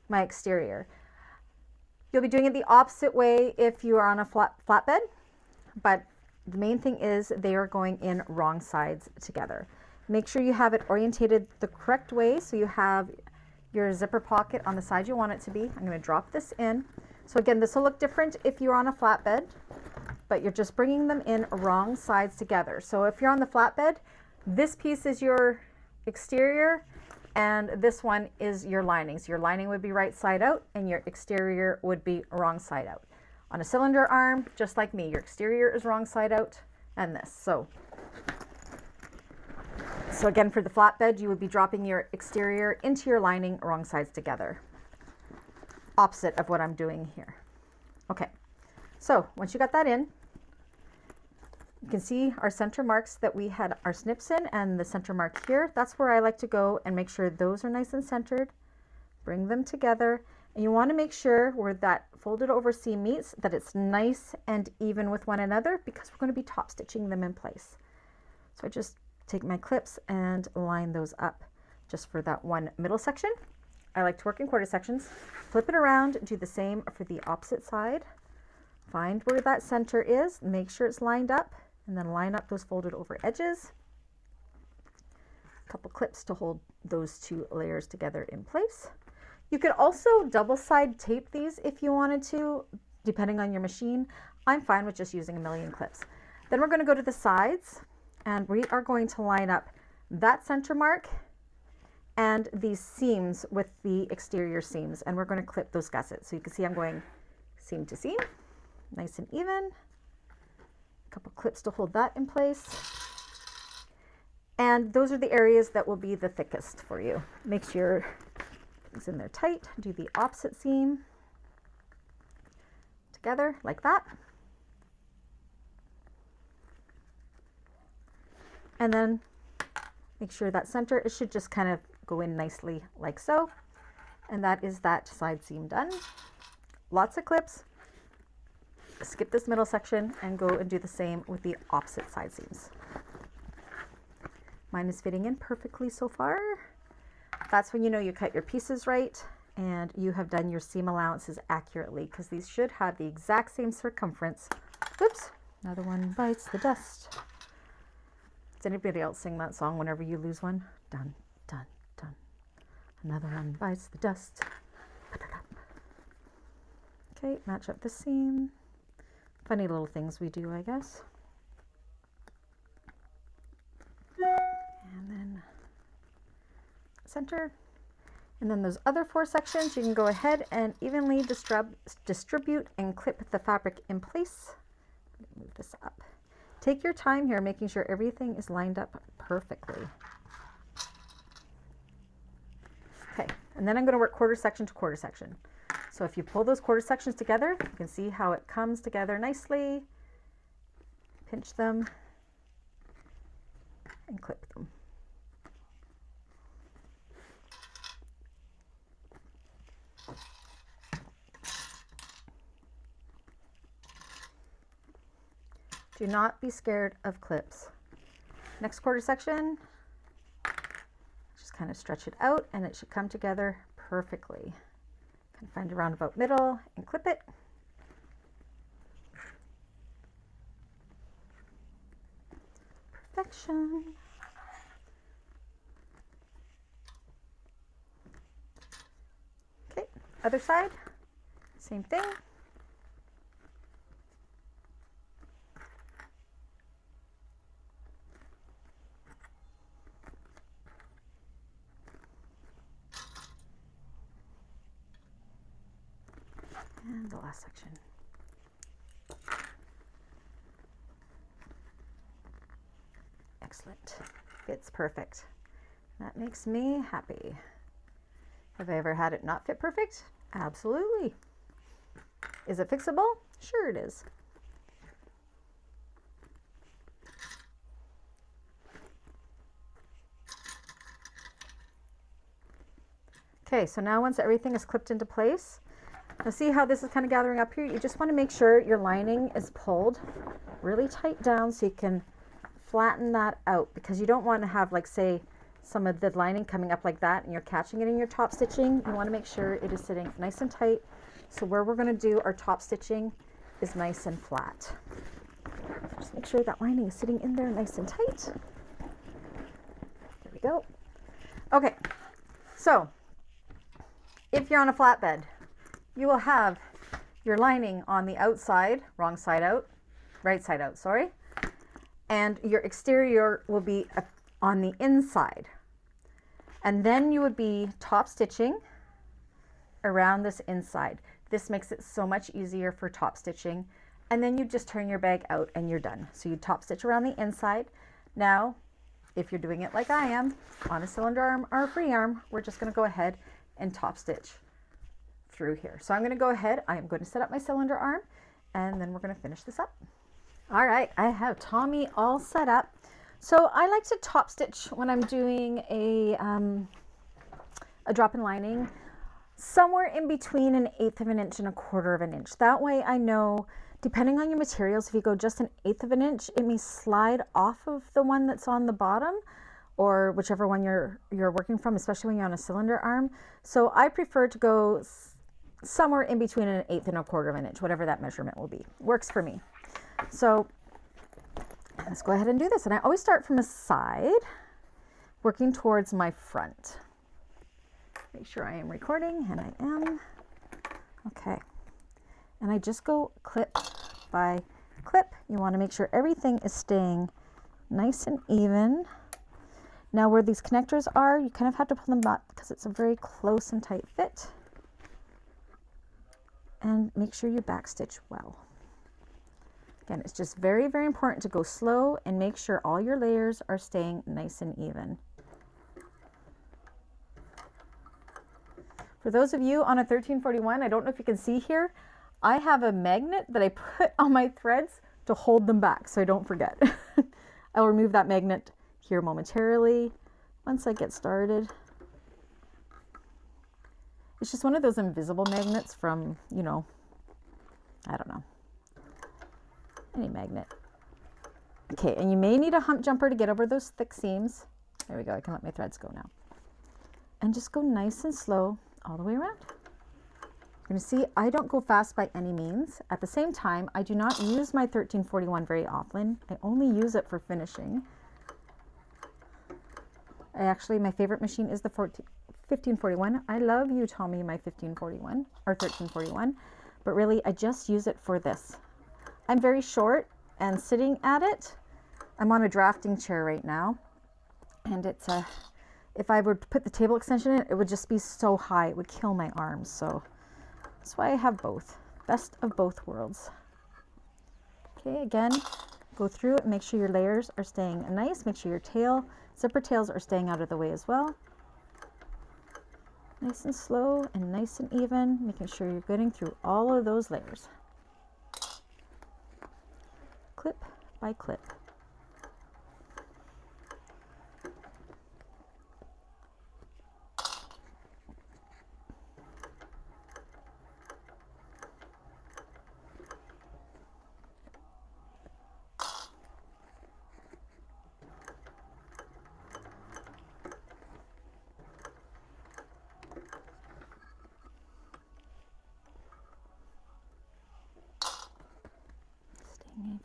my exterior. You'll be doing it the opposite way if you are on a flatbed, but the main thing is they are going in wrong sides together. Make sure you have it orientated the correct way so you have your zipper pocket on the side you want it to be. I'm going to drop this in. So again, this will look different if you're on a flatbed, but you're just bringing them in wrong sides together. So if you're on the flatbed, this piece is your exterior and this one is your lining. So your lining would be right side out and your exterior would be wrong side out. On a cylinder arm, just like me, your exterior is wrong side out and this. So again, for the flatbed, you would be dropping your exterior into your lining wrong sides together. Opposite of what I'm doing here. Okay, so once you got that in, you can see our center marks that we had our snips in and the center mark here. That's where I like to go and make sure those are nice and centered. Bring them together. And you want to make sure where that folded over seam meets that it's nice and even with one another because we're going to be top stitching them in place. So I just take my clips and line those up just for that one middle section. I like to work in quarter sections. Flip it around, do the same for the opposite side. Find where that center is, make sure it's lined up, and then line up those folded over edges. A couple clips to hold those two layers together in place. You could also double side tape these if you wanted to, depending on your machine. I'm fine with just using a million clips. Then we're going to go to the sides and we are going to line up that center mark and these seams with the exterior seams, and we're going to clip those gussets. So you can see I'm going seam to seam, nice and even. A couple clips to hold that in place. And those are the areas that will be the thickest for you. Make sure it's in there tight. Do the opposite seam together like that. And then make sure that center, it should just kind of go in nicely like so. And that is that side seam done. Lots of clips. Skip this middle section and go and do the same with the opposite side seams. Mine is fitting in perfectly so far. That's when you know you cut your pieces right and you have done your seam allowances accurately, because these should have the exact same circumference. Oops, another one bites the dust. Does anybody else sing that song whenever you lose one? Dun, dun, dun. Another one bites the dust. Okay, match up the seam. Funny little things we do, I guess. And then center. And then those other four sections, you can go ahead and evenly distribute and clip the fabric in place. Move this up. Take your time here, making sure everything is lined up perfectly. Okay, and then I'm going to work quarter section to quarter section. So if you pull those quarter sections together, you can see how it comes together nicely. Pinch them and clip them. Do not be scared of clips. Next quarter section, kind of stretch it out and it should come together perfectly. Kind of find a roundabout middle and clip it. Perfection. Okay, other side, same thing. And the last section. Excellent. Fits perfect. That makes me happy. Have I ever had it not fit perfect? Absolutely. Is it fixable? Sure it is. Okay, so now once everything is clipped into place, now see how this is kind of gathering up here? You just want to make sure your lining is pulled really tight down so you can flatten that out, because you don't want to have, like, say, some of the lining coming up like that and you're catching it in your top stitching. You want to make sure it is sitting nice and tight. So where we're going to do our top stitching is nice and flat. Just make sure that lining is sitting in there nice and tight. There we go. Okay, so if you're on a flatbed, you will have your lining on the outside, wrong side out, right side out, sorry. And your exterior will be on the inside. And then you would be top stitching around this inside. This makes it so much easier for top stitching. And then you just turn your bag out and you're done. So you top stitch around the inside. Now, if you're doing it like I am, on a cylinder arm or a free arm, we're just going to go ahead and top stitch through here. So I'm going to go ahead, I'm going to set up my cylinder arm, and then we're going to finish this up. All right, I have Tommy all set up. So I like to top stitch when I'm doing a drop-in lining somewhere in between 1/8 of an inch and 1/4 of an inch. That way I know, depending on your materials, if you go just 1/8 of an inch, it may slide off of the one that's on the bottom, or whichever one you're working from, especially when you're on a cylinder arm. So I prefer to go somewhere in between 1/8 and 1/4 of an inch, whatever that measurement will be. Works for me. So let's go ahead and do this. And I always start from the side, working towards my front. Make sure I am recording, and I am. Okay. And I just go clip by clip. You want to make sure everything is staying nice and even. Now where these connectors are, you kind of have to pull them back because it's a very close and tight fit. And make sure you backstitch well. Again, it's just very, very important to go slow and make sure all your layers are staying nice and even. For those of you on a 1341, I don't know if you can see here, I have a magnet that I put on my threads to hold them back so I don't forget. I'll remove that magnet here momentarily once I get started. It's just one of those invisible magnets from, you know, I don't know, any magnet. Okay, and you may need a hump jumper to get over those thick seams. There we go, I can let my threads go now. And just go nice and slow all the way around. You're going to see I don't go fast by any means. At the same time, I do not use my 1341 very often. I only use it for finishing. My favorite machine is the 1541. I love you, Tommy, my 1541 or 1341, but really I just use it for this. I'm very short, and sitting at it, I'm on a drafting chair right now, and it's a, if I were to put the table extension in, it would just be so high, it would kill my arms. So that's why I have both. Best of both worlds. Okay, again, go through it, make sure your layers are staying nice, make sure your zipper tails are staying out of the way as well. Nice and slow and nice and even, making sure you're getting through all of those layers. Clip by clip.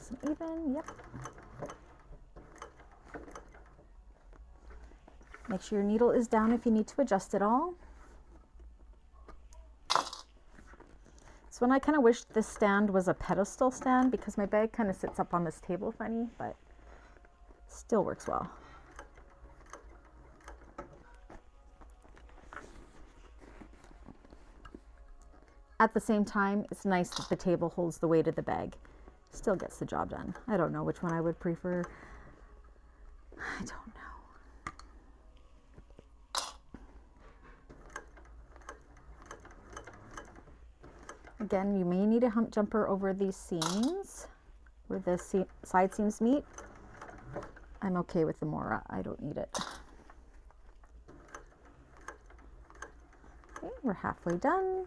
Nice and even, yep. Make sure your needle is down if you need to adjust it all. So when I kind of wish this stand was a pedestal stand because my bag kind of sits up on this table funny, but still works well. At the same time, it's nice that the table holds the weight of the bag. Still gets the job done. I don't know which one I would prefer. I don't know. Again, you may need a hump jumper over these seams where the side seams meet. I'm okay with the Mora. I don't need it. Okay, we're halfway done.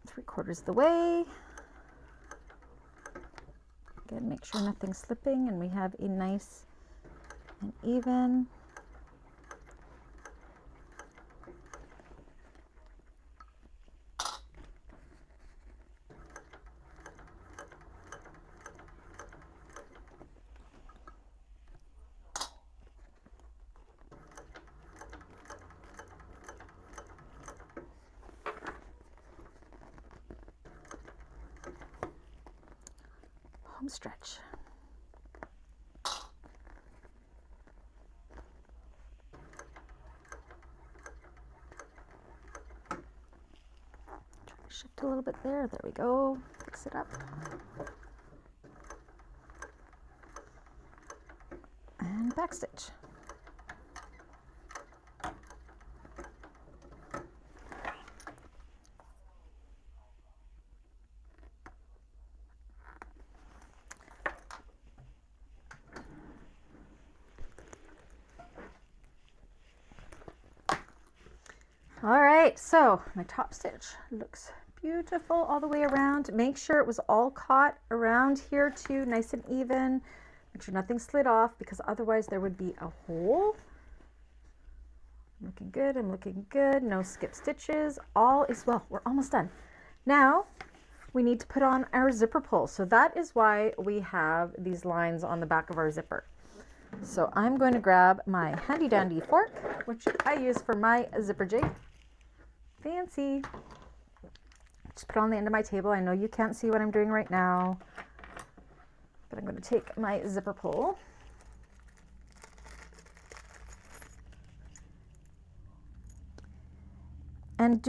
Three-quarters the way. Again, make sure nothing's slipping and we have a nice and even. Home stretch. Try to shift a little bit there. There we go. Fix it up. And backstitch. All right, so my top stitch looks beautiful all the way around. Make sure it was all caught around here too, nice and even. Make sure nothing slid off because otherwise there would be a hole. I'm looking good, I'm looking good. No skip stitches, all is well. We're almost done. Now we need to put on our zipper pull. So that is why we have these lines on the back of our zipper. So I'm going to grab my handy dandy fork, which I use for my zipper jig. Fancy. Just put it on the end of my table. I know you can't see what I'm doing right now, but I'm going to take my zipper pull. And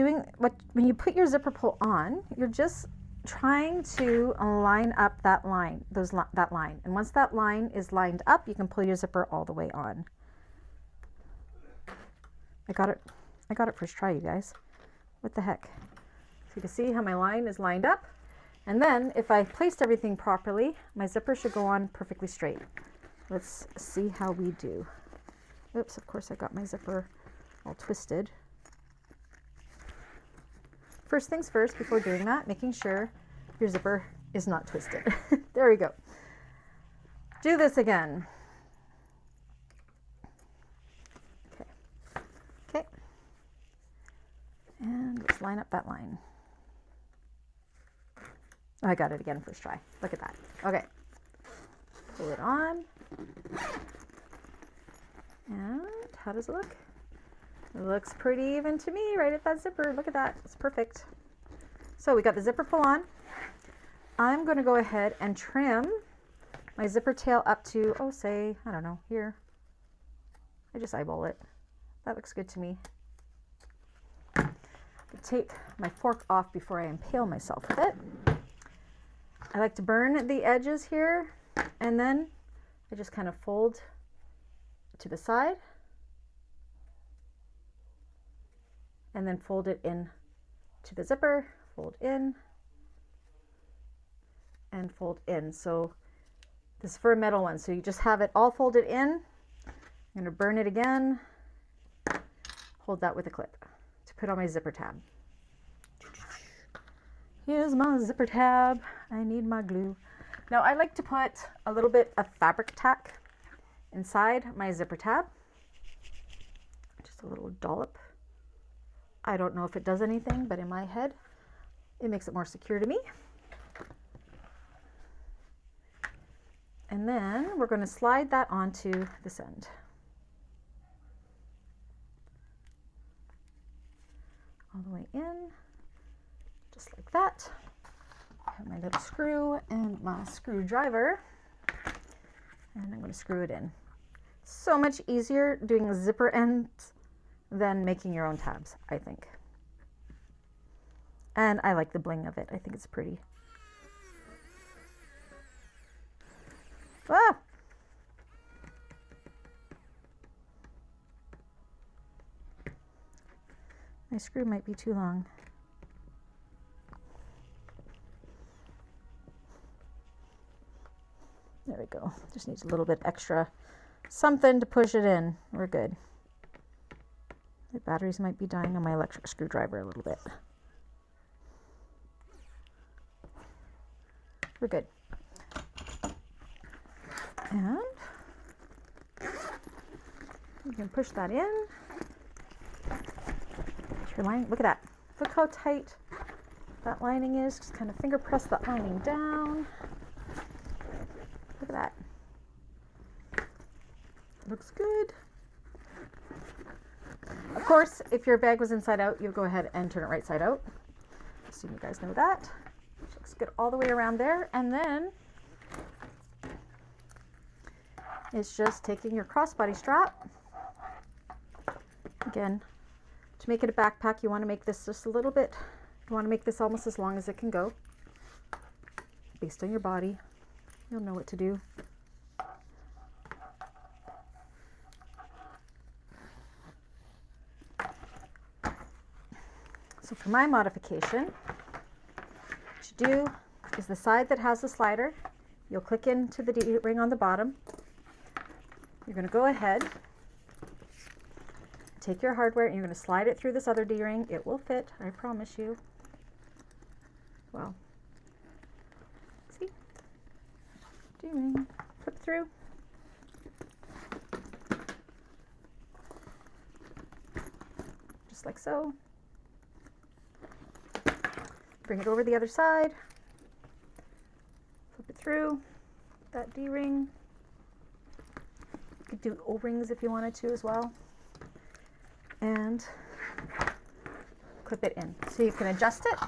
when you put your zipper pull on, you're just trying to line up that line, that line. And once that line is lined up, you can pull your zipper all the way on. I got it first try, you guys. What the heck? So you can see how my line is lined up. And then if I placed everything properly, my zipper should go on perfectly straight. Let's see how we do. Oops, of course I got my zipper all twisted. First things first, before doing that, making sure your zipper is not twisted. There we go. Do this again. Okay. Okay. And let's line up that line. Oh, I got it again first try. Look at that. Okay. Pull it on. And how does it look? It looks pretty even to me right at that zipper. Look at that. It's perfect. So we got the zipper pull on. I'm going to go ahead and trim my zipper tail up to, oh, say, I don't know, here. I just eyeball it. That looks good to me. Take my fork off before I impale myself with it. I like to burn the edges here, and then I just kind of fold to the side and then fold it in to the zipper, fold in and fold in. So This is for a metal one, so you just have it all folded in. I'm going to burn it again. Hold that with a clip to put on my zipper tab. Here's my zipper tab. I need my glue. Now I like to put a little bit of fabric tack inside my zipper tab. Just a little dollop. I don't know if it does anything, but in my head, it makes it more secure to me. And then we're going to slide that onto this end. All the way in, just like that. I have my little screw and my screwdriver, and I'm going to screw it in. So much easier doing zipper ends than making your own tabs, I think. And I like the bling of it. I think it's pretty. Ah! My screw might be too long. There we go. Just needs a little bit extra something to push it in. We're good. The batteries might be dying on my electric screwdriver a little bit. We're good. And you can push that in. Your line, look at that. Look how tight that lining is. Just kind of finger press that lining down. Look at that. Looks good. Of course, if your bag was inside out, you'll go ahead and turn it right side out. Assume you guys know that. Looks good all the way around there. And then it's just taking your crossbody strap. Again, to make it a backpack, you want to make this just a little bit, you want to make this almost as long as it can go. Based on your body, you'll know what to do. So for my modification, what you do is the side that has the slider, you'll click into the D-ring on the bottom. You're going to go ahead, take your hardware, and you're going to slide it through this other D-ring. It will fit, I promise you. Well, see? D-ring, flip through. Just like so. Bring it over the other side. Flip it through that D-ring. You could do O-rings if you wanted to as well. And clip it in. So you can adjust it.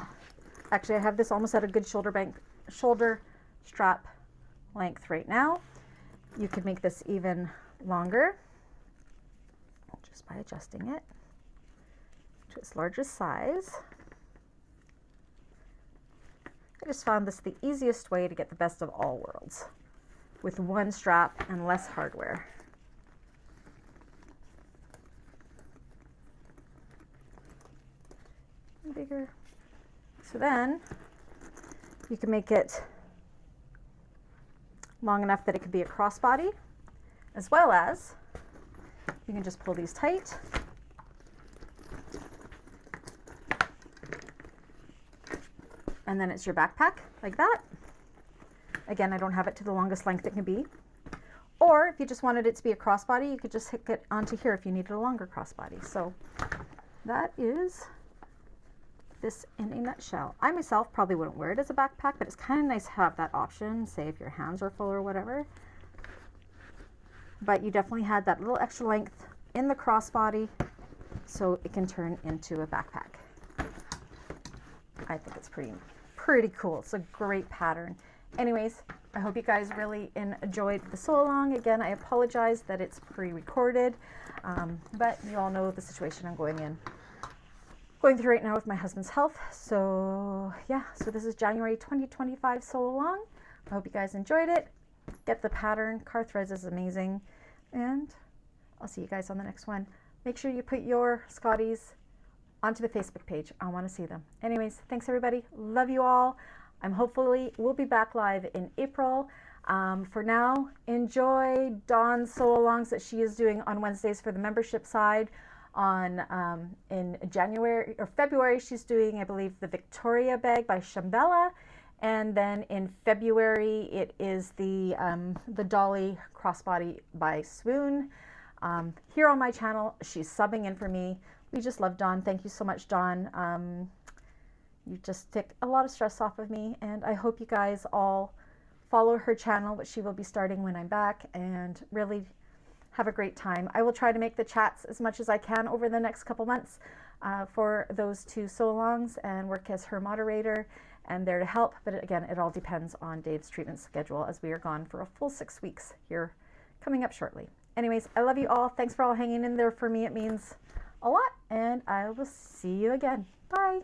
Actually, I have this almost at a good shoulder strap length right now. You could make this even longer just by adjusting it to its largest size. I just found this the easiest way to get the best of all worlds with one strap and less hardware. Bigger. So then you can make it long enough that it could be a crossbody, as well as you can just pull these tight. And then it's your backpack like that. Again, I don't have it to the longest length it can be. Or if you just wanted it to be a crossbody, you could just hook it onto here if you needed a longer crossbody. So that is this in a nutshell. I myself probably wouldn't wear it as a backpack, but it's kind of nice to have that option, say if your hands are full or whatever. But you definitely had that little extra length in the crossbody so it can turn into a backpack. I think it's pretty cool. It's a great pattern. Anyways, I hope you guys really enjoyed the Sewalong. Again, I apologize that it's pre-recorded, but you all know the situation I'm going through right now with my husband's health. So yeah, so this is January 2025 Sewalong. I hope you guys enjoyed it. Get the pattern. Car Threads is amazing. And I'll see you guys on the next one. Make sure you put your Scotties onto the Facebook page. I want to see them. Anyways, thanks everybody. Love you all. We'll be back live in April. For now, enjoy Dawn's sew-alongs that she is doing on Wednesdays for the membership side. In January or February, she's doing, I believe, the Victoria bag by Shambella. And then in February, it is the Dolly crossbody by Swoon. Here on my channel, she's subbing in for me. We just love Dawn. Thank you so much, Dawn. You just take a lot of stress off of me, and I hope you guys all follow her channel, which she will be starting when I'm back, and really have a great time. I will try to make the chats as much as I can over the next couple months for those two sew-alongs and work as her moderator and there to help. But again, it all depends on Dave's treatment schedule as we are gone for a full 6 weeks here coming up shortly. Anyways, I love you all. Thanks for all hanging in there for me. It means a lot, and I will see you again. Bye.